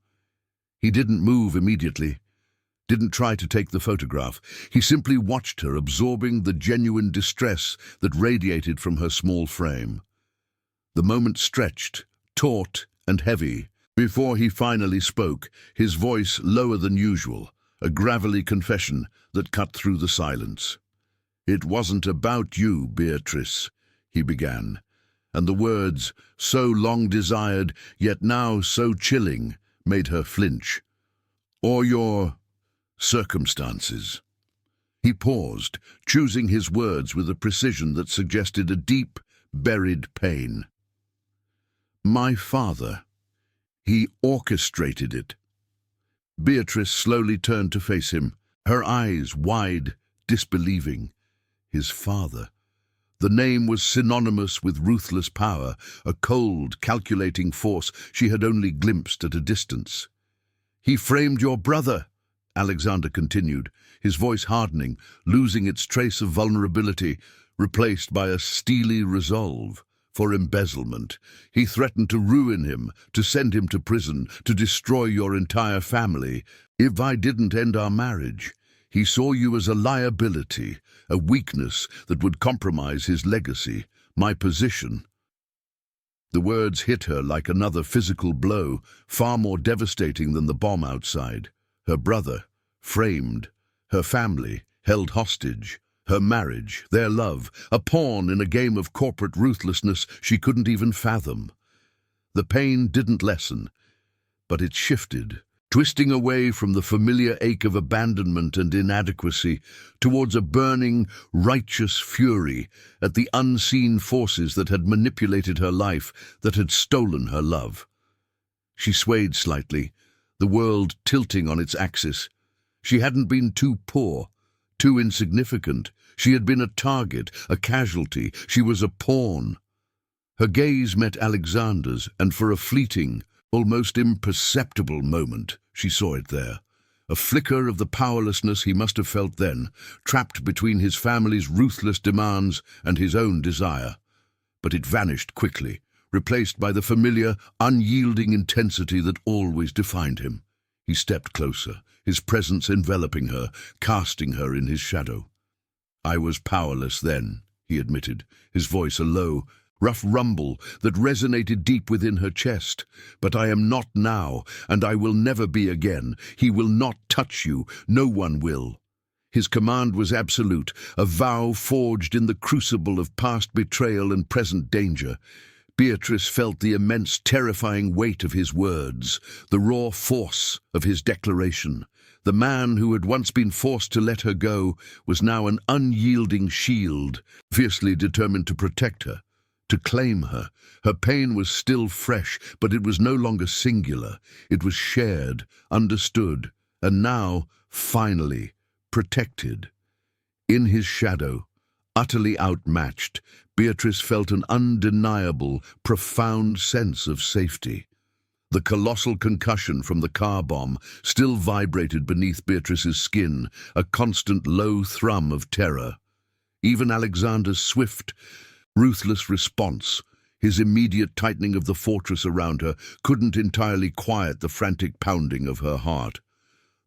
He didn't move immediately, didn't try to take the photograph. He simply watched her, absorbing the genuine distress that radiated from her small frame. The moment stretched, taut and heavy, before he finally spoke, his voice lower than usual, a gravelly confession that cut through the silence. "It wasn't about you, Beatrice," he began, and the words, so long desired, yet now so chilling, made her flinch. "Or your circumstances." He paused, choosing his words with a precision that suggested a deep, buried pain. "My father. He orchestrated it." Beatrice slowly turned to face him, her eyes wide, disbelieving. His father. The name was synonymous with ruthless power, a cold, calculating force she had only glimpsed at a distance. "He framed your brother," Alexander continued, his voice hardening, losing its trace of vulnerability, replaced by a steely resolve. "For embezzlement. He threatened to ruin him, to send him to prison, to destroy your entire family, if I didn't end our marriage. He saw you as a liability, a weakness that would compromise his legacy, my position." The words hit her like another physical blow, far more devastating than the bomb outside. Her brother, framed, her family, held hostage, Her marriage, their love, a pawn in a game of corporate ruthlessness she couldn't even fathom. The pain didn't lessen, but it shifted, twisting away from the familiar ache of abandonment and inadequacy towards a burning, righteous fury at the unseen forces that had manipulated her life, that had stolen her love. She swayed slightly, the world tilting on its axis. She hadn't been too poor, too insignificant. She had been a target, a casualty. She was a pawn. Her gaze met Alexander's, and for a fleeting, almost imperceptible moment, she saw it there. A flicker of the powerlessness he must have felt then, trapped between his family's ruthless demands and his own desire. But it vanished quickly, replaced by the familiar, unyielding intensity that always defined him. He stepped closer, his presence enveloping her, casting her in his shadow. "I was powerless then," he admitted, his voice a low, rough rumble that resonated deep within her chest. "But I am not now, and I will never be again. He will not touch you. No one will." His command was absolute, a vow forged in the crucible of past betrayal and present danger. Beatrice felt the immense, terrifying weight of his words, the raw force of his declaration. The man who had once been forced to let her go was now an unyielding shield, fiercely determined to protect her, to claim her. Her pain was still fresh, but it was no longer singular. It was shared, understood, and now, finally, protected. In his shadow, utterly outmatched, Beatrice felt an undeniable, profound sense of safety. The colossal concussion from the car bomb still vibrated beneath Beatrice's skin, a constant low thrum of terror. Even Alexander's swift, ruthless response, his immediate tightening of the fortress around her, couldn't entirely quiet the frantic pounding of her heart.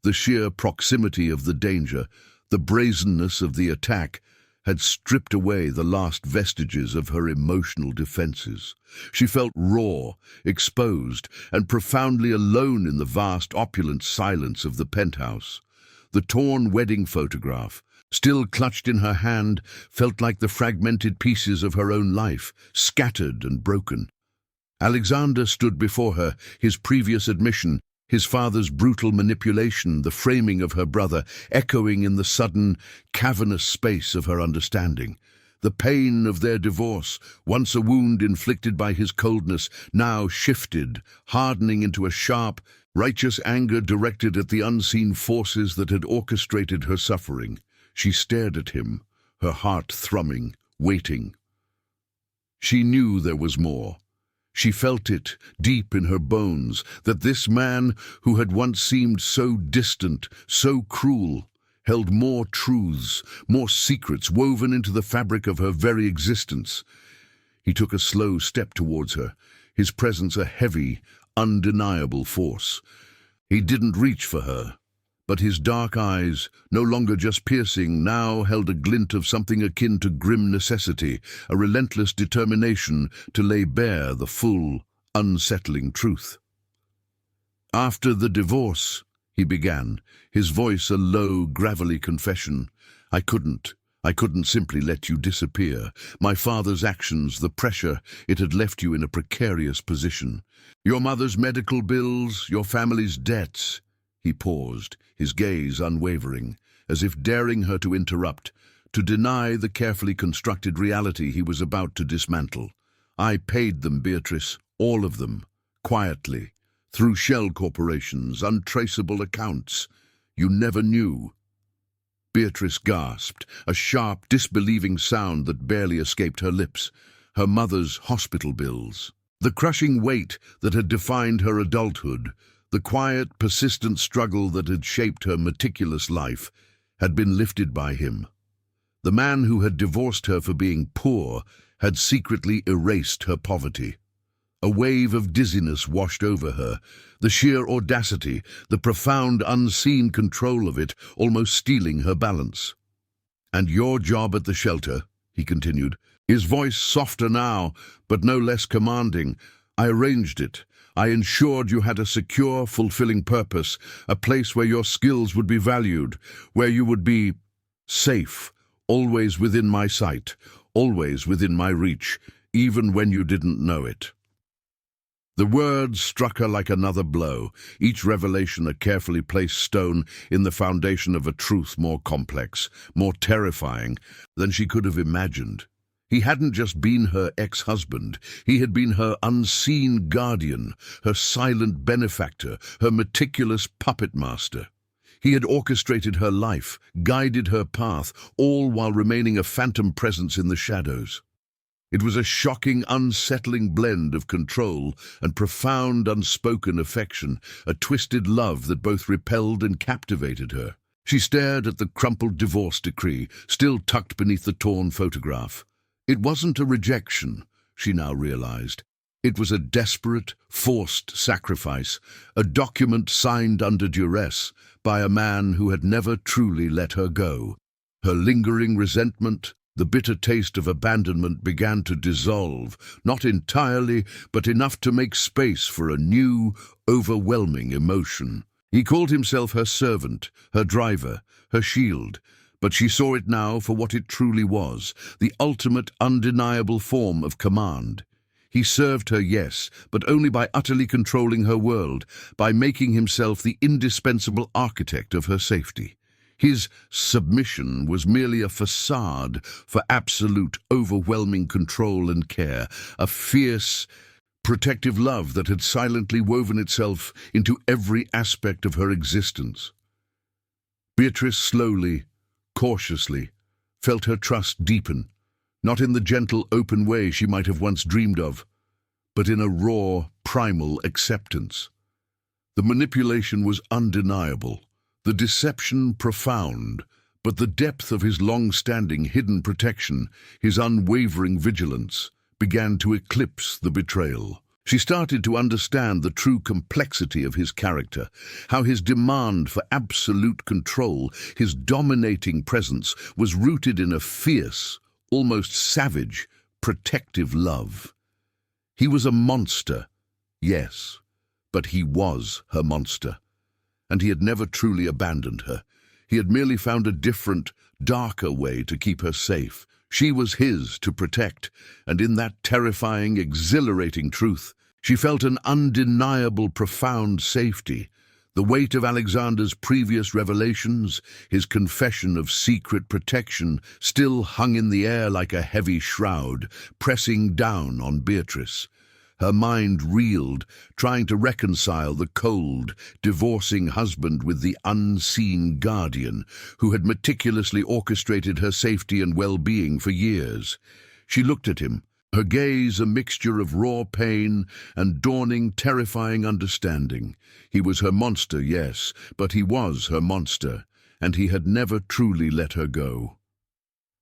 The sheer proximity of the danger, the brazenness of the attack, had stripped away the last vestiges of her emotional defenses. She felt raw, exposed, and profoundly alone in the vast, opulent silence of the penthouse. The torn wedding photograph, still clutched in her hand, felt like the fragmented pieces of her own life, scattered and broken. Alexander stood before her, his previous admission, his father's brutal manipulation, the framing of her brother, echoing in the sudden, cavernous space of her understanding. The pain of their divorce, once a wound inflicted by his coldness, now shifted, hardening into a sharp, righteous anger directed at the unseen forces that had orchestrated her suffering. She stared at him, her heart thrumming, waiting. She knew there was more. She felt it, deep in her bones, that this man, who had once seemed so distant, so cruel, held more truths, more secrets woven into the fabric of her very existence. He took a slow step towards her, his presence a heavy, undeniable force. He didn't reach for her, but his dark eyes, no longer just piercing, now held a glint of something akin to grim necessity, a relentless determination to lay bare the full, unsettling truth. "After the divorce," he began, his voice a low, gravelly confession, I couldn't simply let you disappear. My father's actions, the pressure, it had left you in a precarious position. Your mother's medical bills, your family's debts." He paused, his gaze unwavering, as if daring her to interrupt, to deny the carefully constructed reality he was about to dismantle. "I paid them, Beatrice, all of them, quietly, through shell corporations, untraceable accounts. You never knew." Beatrice gasped, a sharp, disbelieving sound that barely escaped her lips. Her mother's hospital bills. The crushing weight that had defined her adulthood, the quiet, persistent struggle that had shaped her meticulous life, had been lifted by him. The man who had divorced her for being poor had secretly erased her poverty. A wave of dizziness washed over her, the sheer audacity, the profound unseen control of it, almost stealing her balance. "And your job at the shelter," he continued, his voice softer now, but no less commanding, "I arranged it. I ensured you had a secure, fulfilling purpose, a place where your skills would be valued, where you would be safe. always within my sight, always within my reach, even when you didn't know it." The words struck her like another blow, each revelation a carefully placed stone in the foundation of a truth more complex, more terrifying than she could have imagined. He hadn't just been her ex-husband, he had been her unseen guardian, her silent benefactor, her meticulous puppet master. He had orchestrated her life, guided her path, all while remaining a phantom presence in the shadows. It was a shocking, unsettling blend of control and profound, unspoken affection, a twisted love that both repelled and captivated her. She stared at the crumpled divorce decree, still tucked beneath the torn photograph. It wasn't a rejection, she now realized. It was a desperate, forced sacrifice, a document signed under duress by a man who had never truly let her go. Her lingering resentment, the bitter taste of abandonment, began to dissolve, not entirely, but enough to make space for a new, overwhelming emotion. He called himself her servant, her driver, her shield, but she saw it now for what it truly was, the ultimate, undeniable form of command. He served her, yes, but only by utterly controlling her world, by making himself the indispensable architect of her safety. His submission was merely a facade for absolute, overwhelming control and care, a fierce, protective love that had silently woven itself into every aspect of her existence. Beatrice slowly, cautiously, felt her trust deepen, not in the gentle, open way she might have once dreamed of, but in a raw, primal acceptance. The manipulation was undeniable. The deception profound, but the depth of his long-standing hidden protection, his unwavering vigilance, began to eclipse the betrayal. She started to understand the true complexity of his character, how his demand for absolute control, his dominating presence, was rooted in a fierce, almost savage, protective love. He was a monster, yes, but he was her monster. And he had never truly abandoned her. He had merely found a different, darker way to keep her safe. She was his to protect, and in that terrifying, exhilarating truth, she felt an undeniable, profound safety. The weight of Alexander's previous revelations, his confession of secret protection, still hung in the air like a heavy shroud, pressing down on Beatrice. Her mind reeled, trying to reconcile the cold, divorcing husband with the unseen guardian who had meticulously orchestrated her safety and well-being for years. She looked at him, her gaze a mixture of raw pain and dawning, terrifying understanding. He was her monster, yes, but he was her monster, and he had never truly let her go.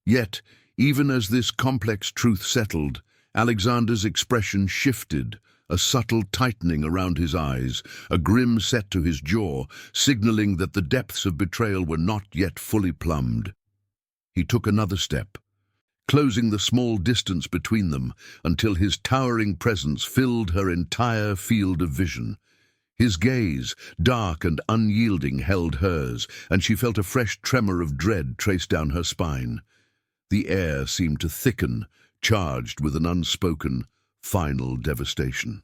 Yet, even as this complex truth settled, Alexander's expression shifted, a subtle tightening around his eyes, a grim set to his jaw, signaling that the depths of betrayal were not yet fully plumbed. He took another step, closing the small distance between them until his towering presence filled her entire field of vision. His gaze, dark and unyielding, held hers, and she felt a fresh tremor of dread trace down her spine. The air seemed to thicken, charged with an unspoken, final devastation.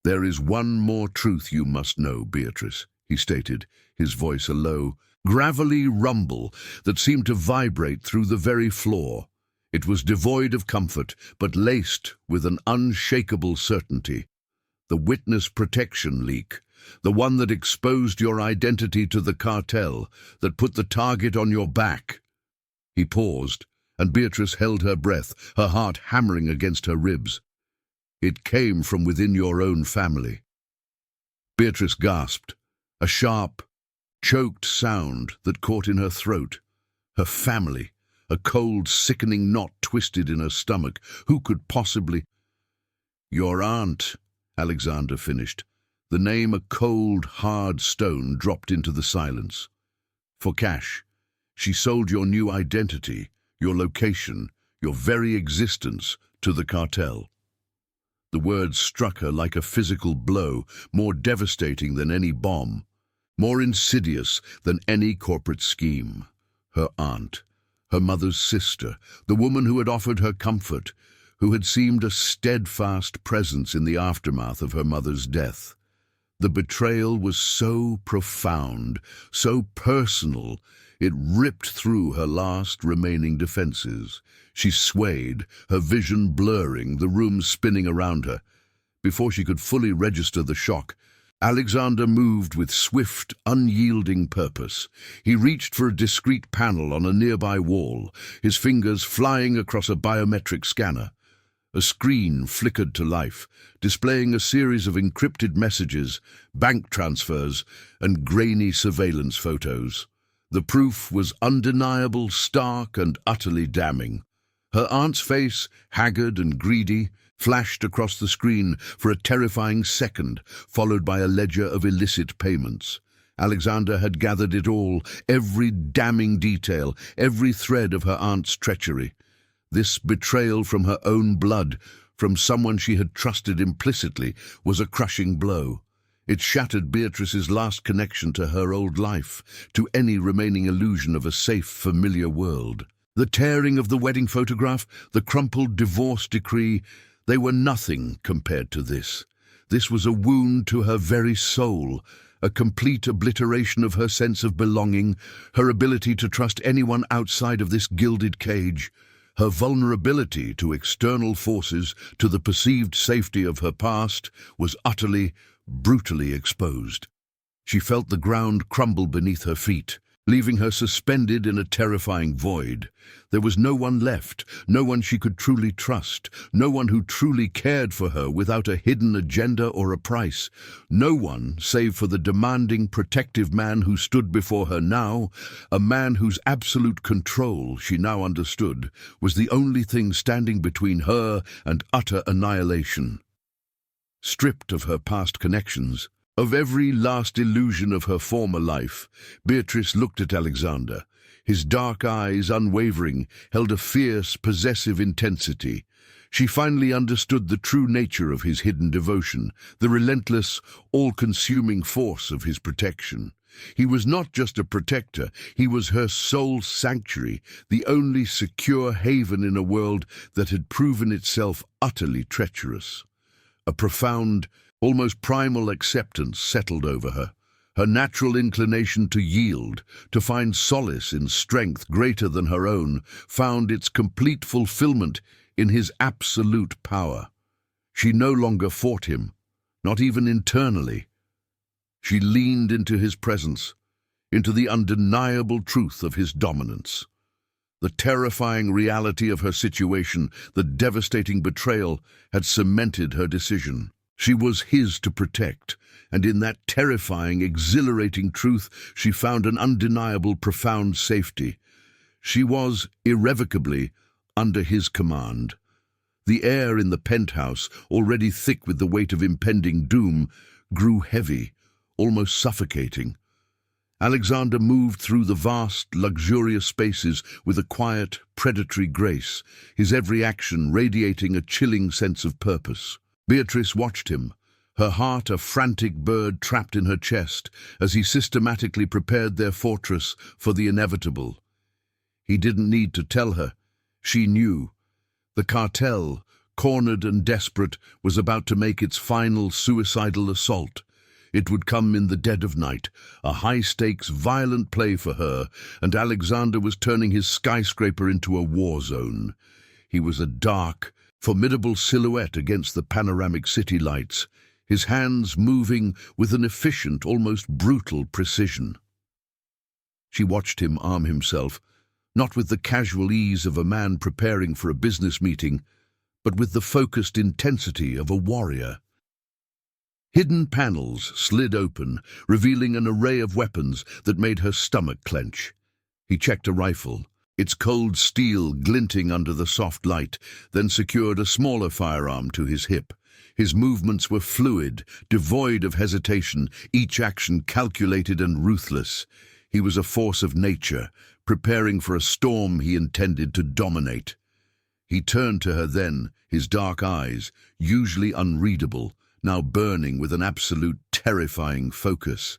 "There is one more truth you must know, Beatrice," he stated, his voice a low, gravelly rumble that seemed to vibrate through the very floor. It was devoid of comfort, but laced with an unshakable certainty. The witness protection leak, the one that exposed your identity to the cartel, that put the target on your back. He paused, and Beatrice held her breath, her heart hammering against her ribs. "It came from within your own family." Beatrice gasped, a sharp, choked sound that caught in her throat. Her family, a cold, sickening knot twisted in her stomach. Who could possibly— "Your aunt," Alexander finished, the name a cold, hard stone dropped into the silence. "For cash. She sold your new identity, your location, your very existence, to the cartel." The words struck her like a physical blow, more devastating than any bomb, more insidious than any corporate scheme. Her aunt, Her mother's sister, the woman who had offered her comfort, who had seemed a steadfast presence in the aftermath of her mother's death. The betrayal was so profound, so personal, it ripped through her last remaining defenses. She swayed, her vision blurring, the room spinning around her. Before she could fully register the shock, Alexander moved with swift, unyielding purpose. He reached for a discreet panel on a nearby wall, his fingers flying across a biometric scanner. A screen flickered to life, displaying a series of encrypted messages, bank transfers, and grainy surveillance photos. The proof was undeniable, stark, and utterly damning. Her aunt's face, haggard and greedy, flashed across the screen for a terrifying second, followed by a ledger of illicit payments. Alexander had gathered it all, every damning detail, every thread of her aunt's treachery. This betrayal from her own blood, from someone she had trusted implicitly, was a crushing blow. It shattered Beatrice's last connection to her old life, to any remaining illusion of a safe, familiar world. The tearing of the wedding photograph, the crumpled divorce decree, they were nothing compared to this. This was a wound to her very soul, a complete obliteration of her sense of belonging, her ability to trust anyone outside of this gilded cage. Her vulnerability to external forces, to the perceived safety of her past, was utterly, brutally exposed. She felt the ground crumble beneath her feet, leaving her suspended in a terrifying void. There was no one left, no one she could truly trust, no one who truly cared for her without a hidden agenda or a price, no one save for the demanding, protective man who stood before her now, a man whose absolute control, she now understood, was the only thing standing between her and utter annihilation. Stripped of her past connections, of every last illusion of her former life, Beatrice looked at Alexander. His dark eyes, unwavering, held a fierce, possessive intensity. She finally understood the true nature of his hidden devotion, the relentless, all-consuming force of his protection. He was not just a protector, he was her sole sanctuary, the only secure haven in a world that had proven itself utterly treacherous. A profound, almost primal acceptance settled over her. Her natural inclination to yield, to find solace in strength greater than her own, found its complete fulfillment in his absolute power. She no longer fought him, not even internally. She leaned into his presence, into the undeniable truth of his dominance. The terrifying reality of her situation, the devastating betrayal, had cemented her decision. She was his to protect, and in that terrifying, exhilarating truth she found an undeniable, profound safety. She was, irrevocably, under his command. The air in the penthouse, already thick with the weight of impending doom, grew heavy, almost suffocating. Alexander moved through the vast, luxurious spaces with a quiet, predatory grace, his every action radiating a chilling sense of purpose. Beatrice watched him, her heart a frantic bird trapped in her chest, as he systematically prepared their fortress for the inevitable. He didn't need to tell her. She knew. The cartel, cornered and desperate, was about to make its final suicidal assault. It would come in the dead of night, a high-stakes, violent play for her, and Alexander was turning his skyscraper into a war zone. He was a dark, formidable silhouette against the panoramic city lights, his hands moving with an efficient, almost brutal precision. She watched him arm himself, not with the casual ease of a man preparing for a business meeting, but with the focused intensity of a warrior. Hidden panels slid open, revealing an array of weapons that made her stomach clench. He checked a rifle, its cold steel glinting under the soft light, then secured a smaller firearm to his hip. His movements were fluid, devoid of hesitation, each action calculated and ruthless. He was a force of nature, preparing for a storm he intended to dominate. He turned to her then, his dark eyes, usually unreadable, now burning with an absolute terrifying focus.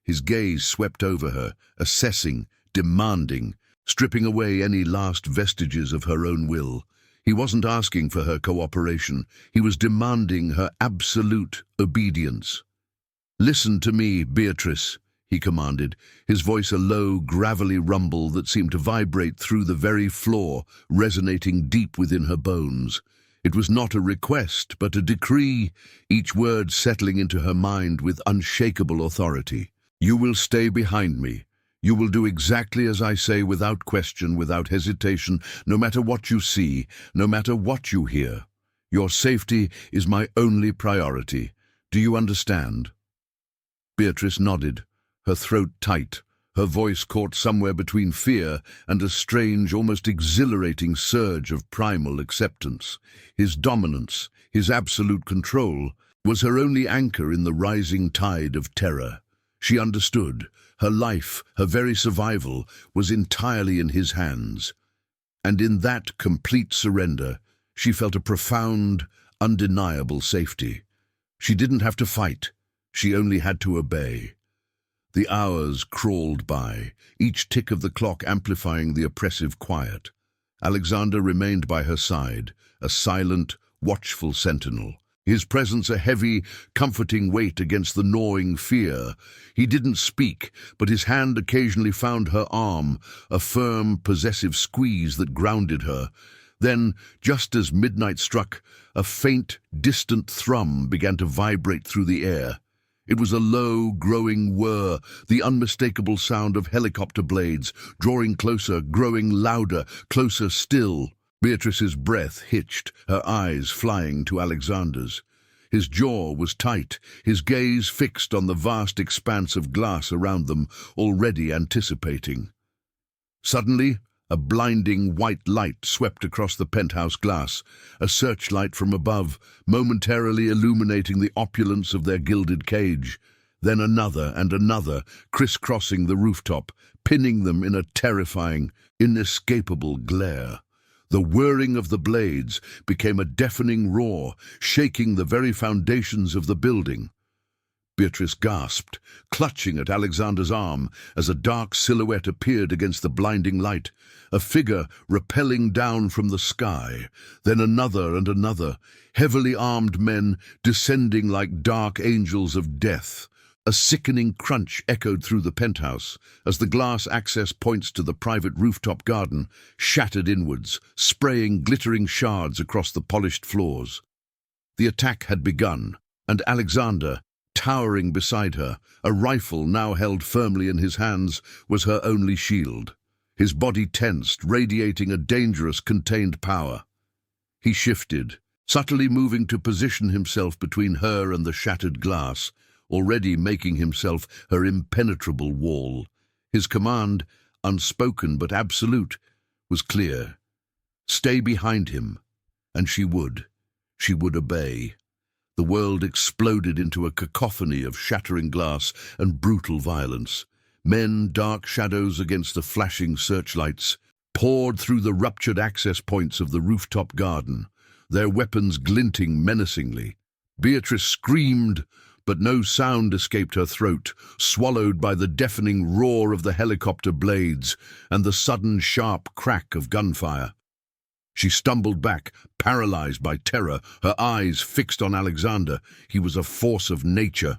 His gaze swept over her, assessing, demanding, stripping away any last vestiges of her own will. He wasn't asking for her cooperation. He was demanding her absolute obedience. "Listen to me, Beatrice," he commanded, his voice a low, gravelly rumble that seemed to vibrate through the very floor, resonating deep within her bones. It was not a request, but a decree, each word settling into her mind with unshakable authority. "You will stay behind me. You will do exactly as I say, without question, without hesitation, no matter what you see, no matter what you hear. Your safety is my only priority. Do you understand?" Beatrice nodded, her throat tight, her voice caught somewhere between fear and a strange, almost exhilarating surge of primal acceptance. His dominance, his absolute control, was her only anchor in the rising tide of terror. She understood. Her life, her very survival, was entirely in his hands. And in that complete surrender, she felt a profound, undeniable safety. She didn't have to fight. She only had to obey. The hours crawled by, each tick of the clock amplifying the oppressive quiet. Alexander remained by her side, a silent, watchful sentinel. His presence a heavy, comforting weight against the gnawing fear. He didn't speak, but his hand occasionally found her arm, a firm, possessive squeeze that grounded her. Then, just as midnight struck, a faint, distant thrum began to vibrate through the air. It was a low, growing whir, the unmistakable sound of helicopter blades, drawing closer, growing louder, closer still. Beatrice's breath hitched, her eyes flying to Alexander's. His jaw was tight, his gaze fixed on the vast expanse of glass around them, already anticipating. Suddenly, a blinding white light swept across the penthouse glass, a searchlight from above, momentarily illuminating the opulence of their gilded cage. Then another and another, crisscrossing the rooftop, pinning them in a terrifying, inescapable glare. The whirring of the blades became a deafening roar, shaking the very foundations of the building. Beatrice gasped, clutching at Alexander's arm as a dark silhouette appeared against the blinding light, a figure rappelling down from the sky, then another and another, heavily armed men descending like dark angels of death. A sickening crunch echoed through the penthouse as the glass access points to the private rooftop garden shattered inwards, spraying glittering shards across the polished floors. The attack had begun, and Alexander, towering beside her, a rifle now held firmly in his hands, was her only shield. His body tensed, radiating a dangerous, contained power. He shifted, subtly moving to position himself between her and the shattered glass, already making himself her impenetrable wall. His command, unspoken but absolute, was clear. Stay behind him, and she would. She would obey. The world exploded into a cacophony of shattering glass and brutal violence. Men, dark shadows against the flashing searchlights, poured through the ruptured access points of the rooftop garden, their weapons glinting menacingly. Beatrice screamed, but no sound escaped her throat, swallowed by the deafening roar of the helicopter blades and the sudden sharp crack of gunfire. She stumbled back, paralyzed by terror, her eyes fixed on Alexander. He was a force of nature.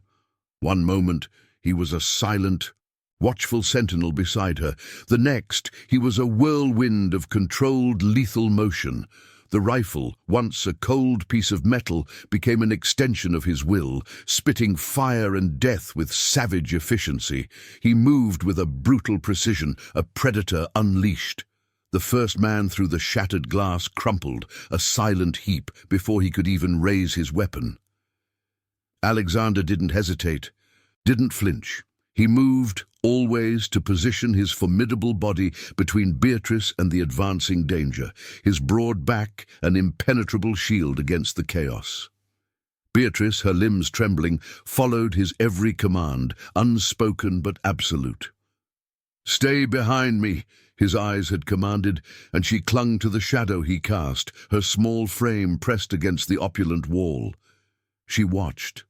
One moment, he was a silent, watchful sentinel beside her. The next, he was a whirlwind of controlled, lethal motion. The rifle, once a cold piece of metal, became an extension of his will, spitting fire and death with savage efficiency. He moved with a brutal precision, a predator unleashed. The first man through the shattered glass crumpled, a silent heap, before he could even raise his weapon. Alexander didn't hesitate, didn't flinch. He moved, always, to position his formidable body between Beatrice and the advancing danger, his broad back an impenetrable shield against the chaos. Beatrice, her limbs trembling, followed his every command, unspoken but absolute. "Stay behind me," his eyes had commanded, and she clung to the shadow he cast, her small frame pressed against the opulent wall. She watched.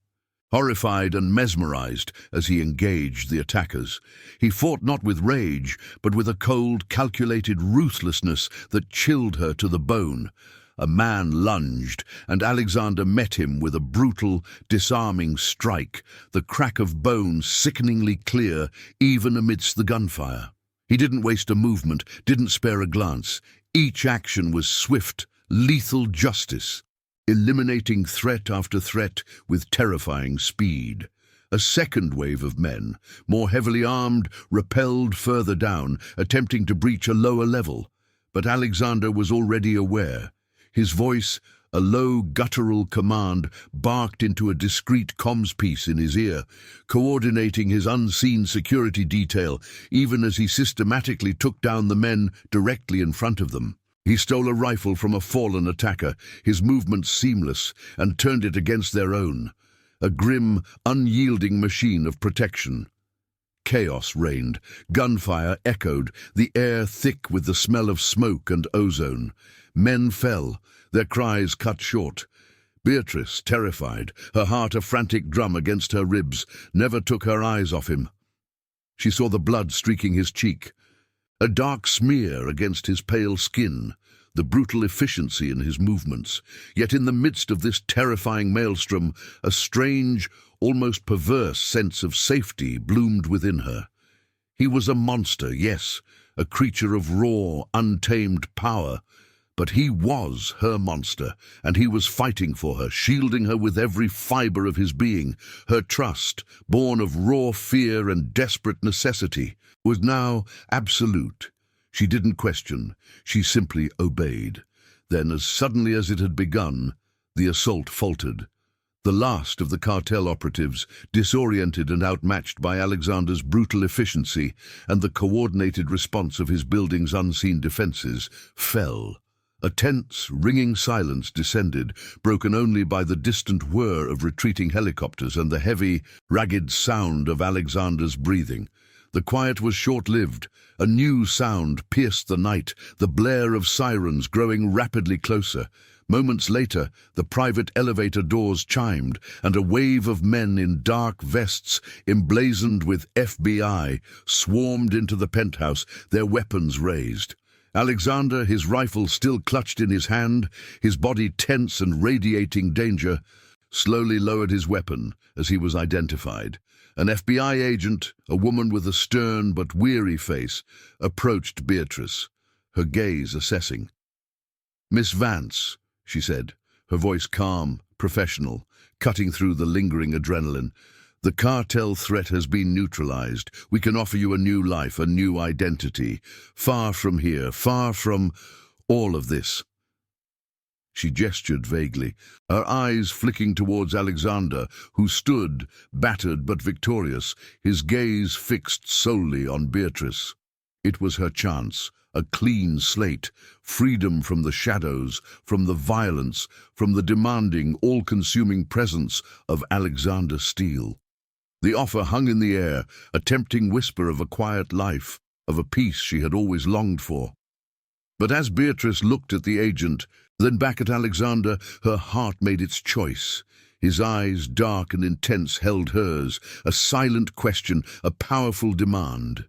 horrified and mesmerized as he engaged the attackers. He fought not with rage, but with a cold, calculated ruthlessness that chilled her to the bone. A man lunged, and Alexander met him with a brutal, disarming strike, the crack of bone sickeningly clear even amidst the gunfire. He didn't waste a movement, didn't spare a glance. Each action was swift, lethal justice, eliminating threat after threat with terrifying speed. A second wave of men, more heavily armed, repelled further down, attempting to breach a lower level. But Alexander was already aware. His voice, a low, guttural command, barked into a discreet comms piece in his ear, coordinating his unseen security detail, even as he systematically took down the men directly in front of them. He stole a rifle from a fallen attacker, his movements seamless, and turned it against their own. A grim, unyielding machine of protection. Chaos reigned. Gunfire echoed, the air thick with the smell of smoke and ozone. Men fell, their cries cut short. Beatrice, terrified, her heart a frantic drum against her ribs, never took her eyes off him. She saw the blood streaking his cheek, a dark smear against his pale skin, the brutal efficiency in his movements. Yet in the midst of this terrifying maelstrom, a strange, almost perverse sense of safety bloomed within her. He was a monster, yes, a creature of raw, untamed power, but he was her monster, and he was fighting for her, shielding her with every fiber of his being. Her trust, born of raw fear and desperate necessity, was now absolute. She didn't question, she simply obeyed. Then, as suddenly as it had begun, the assault faltered. The last of the cartel operatives, disoriented and outmatched by Alexander's brutal efficiency and the coordinated response of his building's unseen defenses, fell. A tense, ringing silence descended, broken only by the distant whir of retreating helicopters and the heavy, ragged sound of Alexander's breathing. The quiet was short-lived. A new sound pierced the night, the blare of sirens growing rapidly closer. Moments later, the private elevator doors chimed, and a wave of men in dark vests, emblazoned with FBI, swarmed into the penthouse, their weapons raised. Alexander, his rifle still clutched in his hand, his body tense and radiating danger, slowly lowered his weapon as he was identified. An FBI agent, a woman with a stern but weary face, approached Beatrice, her gaze assessing. "Miss Vance," she said, her voice calm, professional, cutting through the lingering adrenaline. "The cartel threat has been neutralized. We can offer you a new life, a new identity. Far from here, far from all of this." She gestured vaguely, her eyes flicking towards Alexander, who stood, battered but victorious, his gaze fixed solely on Beatrice. It was her chance, a clean slate, freedom from the shadows, from the violence, from the demanding, all-consuming presence of Alexander Steele. The offer hung in the air, a tempting whisper of a quiet life, of a peace she had always longed for. But as Beatrice looked at the agent, then back at Alexander, her heart made its choice. His eyes, dark and intense, held hers, a silent question, a powerful demand.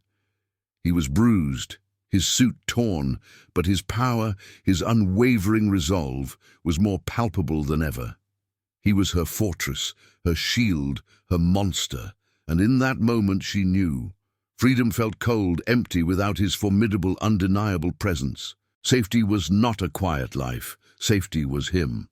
He was bruised, his suit torn, but his power, his unwavering resolve, was more palpable than ever. He was her fortress, her shield, her monster, and in that moment she knew. Freedom felt cold, empty without his formidable, undeniable presence. Safety was not a quiet life. Safety was him.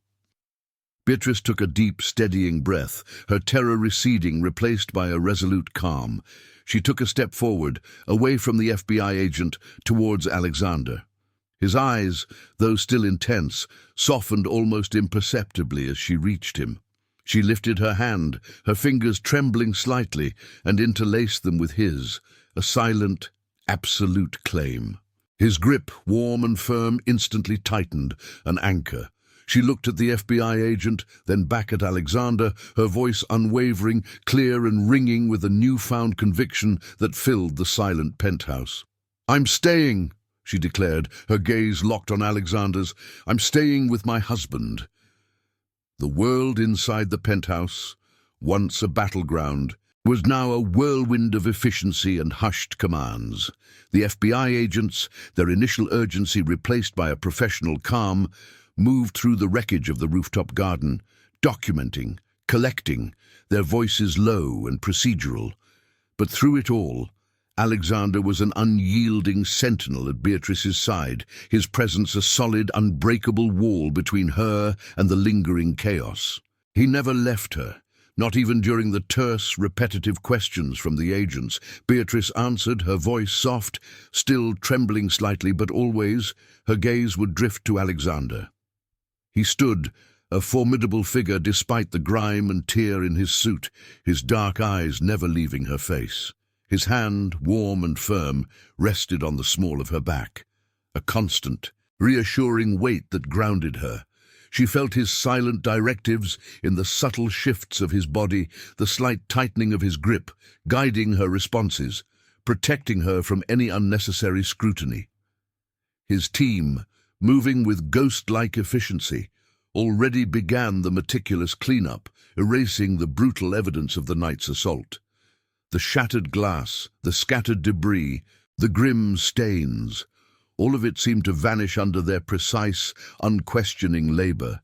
Beatrice took a deep, steadying breath, her terror receding, replaced by a resolute calm. She took a step forward, away from the FBI agent, towards Alexander. His eyes, though still intense, softened almost imperceptibly as she reached him. She lifted her hand, her fingers trembling slightly, and interlaced them with his, a silent, absolute claim. His grip, warm and firm, instantly tightened, an anchor. She looked at the FBI agent, then back at Alexander, her voice unwavering, clear and ringing with a newfound conviction that filled the silent penthouse. "I'm staying," she declared, her gaze locked on Alexander's. "I'm staying with my husband." The world inside the penthouse, once a battleground, was now a whirlwind of efficiency and hushed commands. The FBI agents, their initial urgency replaced by a professional calm, moved through the wreckage of the rooftop garden, documenting, collecting, their voices low and procedural. But through it all, Alexander was an unyielding sentinel at Beatrice's side, his presence a solid, unbreakable wall between her and the lingering chaos. He never left her, not even during the terse, repetitive questions from the agents. Beatrice answered, her voice soft, still trembling slightly, but always her gaze would drift to Alexander. He stood, a formidable figure despite the grime and tear in his suit, his dark eyes never leaving her face. His hand, warm and firm, rested on the small of her back, a constant, reassuring weight that grounded her. She felt his silent directives in the subtle shifts of his body, the slight tightening of his grip, guiding her responses, protecting her from any unnecessary scrutiny. His team, moving with ghost-like efficiency, already began the meticulous cleanup, erasing the brutal evidence of the night's assault. The shattered glass, the scattered debris, the grim stains, all of it seemed to vanish under their precise, unquestioning labor.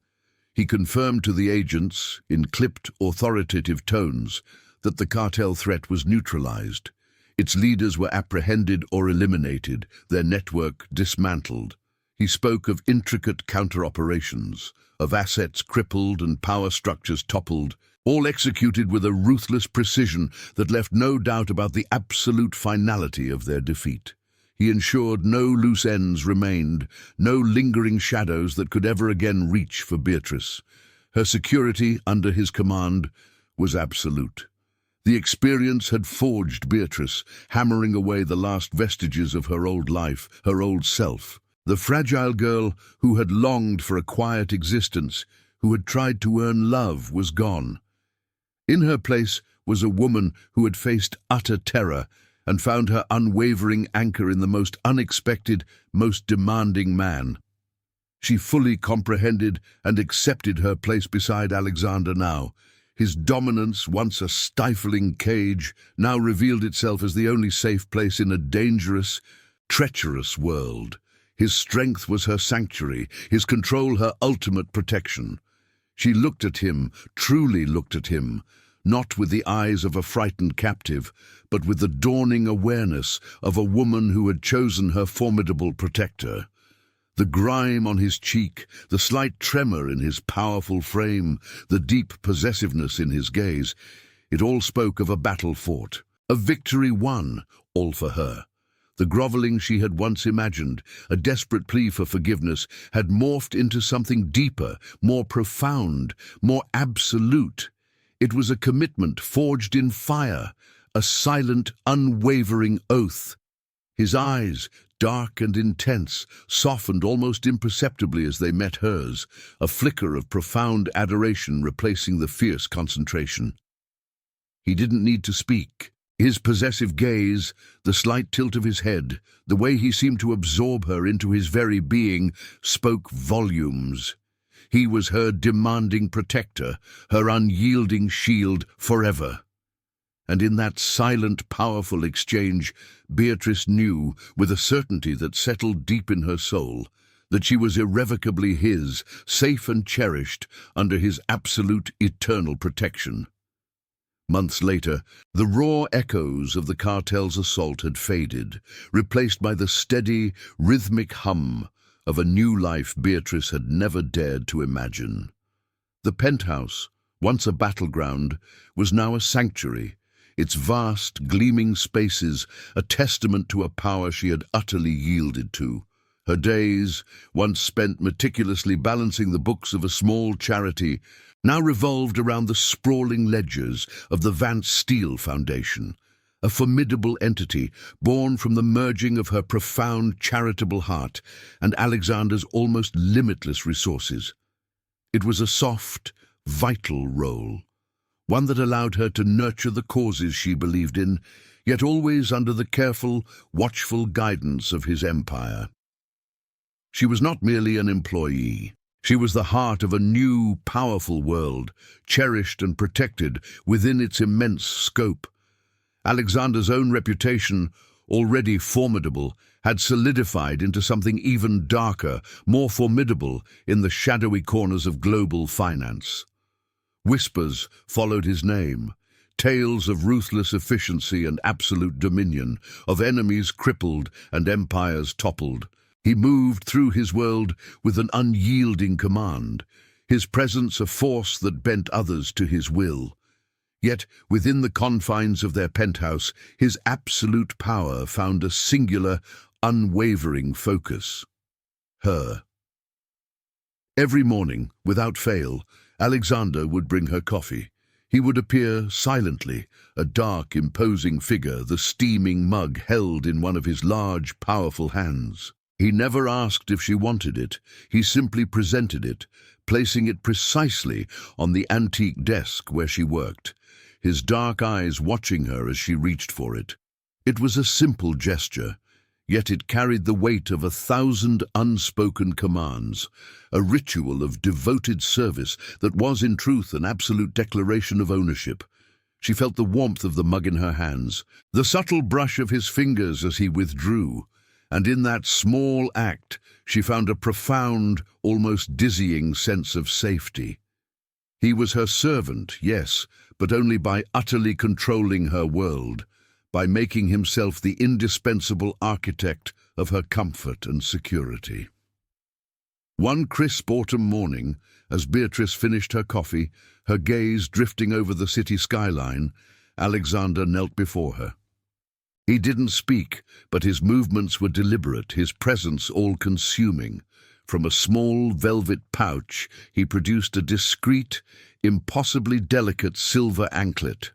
He confirmed to the agents, in clipped, authoritative tones, that the cartel threat was neutralized. Its leaders were apprehended or eliminated, their network dismantled. He spoke of intricate counter-operations, of assets crippled and power structures toppled, all executed with a ruthless precision that left no doubt about the absolute finality of their defeat. He ensured no loose ends remained, no lingering shadows that could ever again reach for Beatrice. Her security under his command was absolute. The experience had forged Beatrice, hammering away the last vestiges of her old life, her old self. The fragile girl who had longed for a quiet existence, who had tried to earn love, was gone. In her place was a woman who had faced utter terror and found her unwavering anchor in the most unexpected, most demanding man. She fully comprehended and accepted her place beside Alexander now. His dominance, once a stifling cage, now revealed itself as the only safe place in a dangerous, treacherous world. His strength was her sanctuary, his control her ultimate protection. She looked at him, truly looked at him, not with the eyes of a frightened captive, but with the dawning awareness of a woman who had chosen her formidable protector. The grime on his cheek, the slight tremor in his powerful frame, the deep possessiveness in his gaze, it all spoke of a battle fought, a victory won, all for her. The groveling she had once imagined, a desperate plea for forgiveness, had morphed into something deeper, more profound, more absolute. It was a commitment forged in fire, a silent, unwavering oath. His eyes, dark and intense, softened almost imperceptibly as they met hers, a flicker of profound adoration replacing the fierce concentration. He didn't need to speak. His possessive gaze, the slight tilt of his head, the way he seemed to absorb her into his very being, spoke volumes. He was her demanding protector, her unyielding shield forever. And in that silent, powerful exchange, Beatrice knew, with a certainty that settled deep in her soul, that she was irrevocably his, safe and cherished, under his absolute, eternal protection. Months later, the raw echoes of the cartel's assault had faded, replaced by the steady, rhythmic hum of a new life Beatrice had never dared to imagine. The penthouse, once a battleground, was now a sanctuary, its vast, gleaming spaces a testament to a power she had utterly yielded to. Her days, once spent meticulously balancing the books of a small charity, now revolved around the sprawling ledgers of the Vance Steel Foundation, a formidable entity born from the merging of her profound charitable heart and Alexander's almost limitless resources. It was a soft, vital role, one that allowed her to nurture the causes she believed in, yet always under the careful, watchful guidance of his empire. She was not merely an employee. She was the heart of a new, powerful world, cherished and protected within its immense scope. Alexander's own reputation, already formidable, had solidified into something even darker, more formidable in the shadowy corners of global finance. Whispers followed his name, tales of ruthless efficiency and absolute dominion, of enemies crippled and empires toppled. He moved through his world with an unyielding command, his presence a force that bent others to his will. Yet, within the confines of their penthouse, his absolute power found a singular, unwavering focus. Her. Every morning, without fail, Alexander would bring her coffee. He would appear silently, a dark, imposing figure, the steaming mug held in one of his large, powerful hands. He never asked if she wanted it. He simply presented it, placing it precisely on the antique desk where she worked, his dark eyes watching her as she reached for it. It was a simple gesture, yet it carried the weight of 1,000 unspoken commands, a ritual of devoted service that was in truth an absolute declaration of ownership. She felt the warmth of the mug in her hands, the subtle brush of his fingers as he withdrew, and in that small act she found a profound, almost dizzying sense of safety. He was her servant, yes, but only by utterly controlling her world, by making himself the indispensable architect of her comfort and security. One crisp autumn morning, as Beatrice finished her coffee, her gaze drifting over the city skyline, Alexander knelt before her. He didn't speak, but his movements were deliberate, his presence all-consuming. From a small velvet pouch, he produced a discreet, impossibly delicate silver anklet.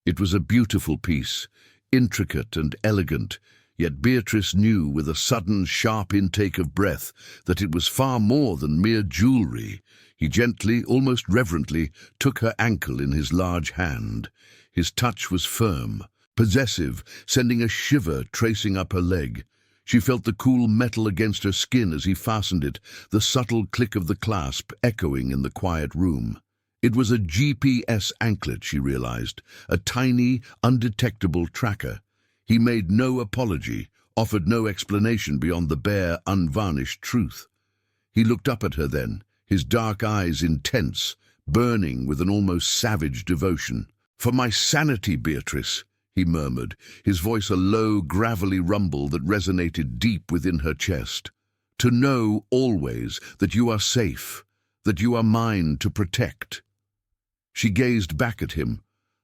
It was a beautiful piece, intricate and elegant, yet Beatrice knew with a sudden, sharp intake of breath that it was far more than mere jewelry. He gently, almost reverently, took her ankle in his large hand. His touch was firm, possessive, sending a shiver tracing up her leg. She felt the cool metal against her skin as he fastened it, the subtle click of the clasp echoing in the quiet room. It was a GPS anklet, she realized, a tiny, undetectable tracker. He made no apology, offered no explanation beyond the bare, unvarnished truth. He looked up at her then, his dark eyes intense, burning with an almost savage devotion. "For my sanity, Beatrice," he murmured, his voice a low, gravelly rumble that resonated deep within her chest. "To know always that you are safe, that you are mine to protect." She gazed back at him,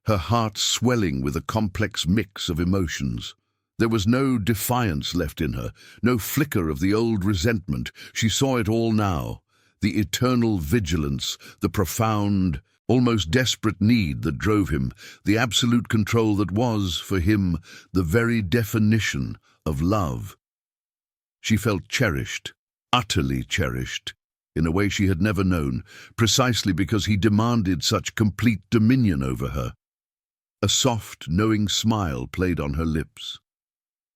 her heart swelling with a complex mix of emotions. There was no defiance left in her, no flicker of the old resentment. She saw it all now, the eternal vigilance, the profound, almost desperate need that drove him, the absolute control that was, for him, the very definition of love. She felt cherished, utterly cherished, in a way she had never known, precisely because he demanded such complete dominion over her. A soft, knowing smile played on her lips.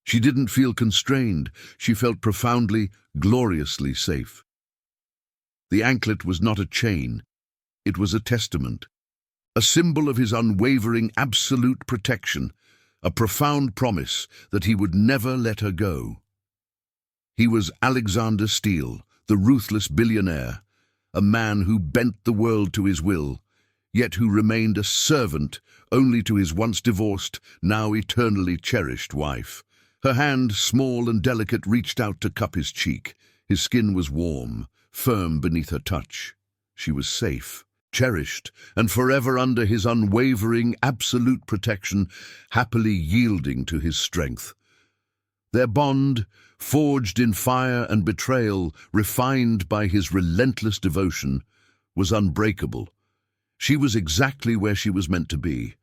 She didn't feel constrained, she felt profoundly, gloriously safe. The anklet was not a chain, it was a testament, a symbol of his unwavering, absolute protection, a profound promise that he would never let her go. He was Alexander Steele, the ruthless billionaire, a man who bent the world to his will, yet who remained a servant only to his once divorced, now eternally cherished wife. Her hand, small and delicate, reached out to cup his cheek. His skin was warm, firm beneath her touch. She was safe, cherished, and forever under his unwavering, absolute protection, happily yielding to his strength. Their bond, forged in fire and betrayal, refined by his relentless devotion, was unbreakable. She was exactly where she was meant to be.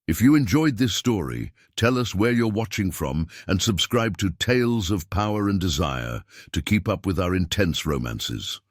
If you enjoyed this story, tell us where you're watching from and subscribe to Tales of Power and Desire to keep up with our intense romances.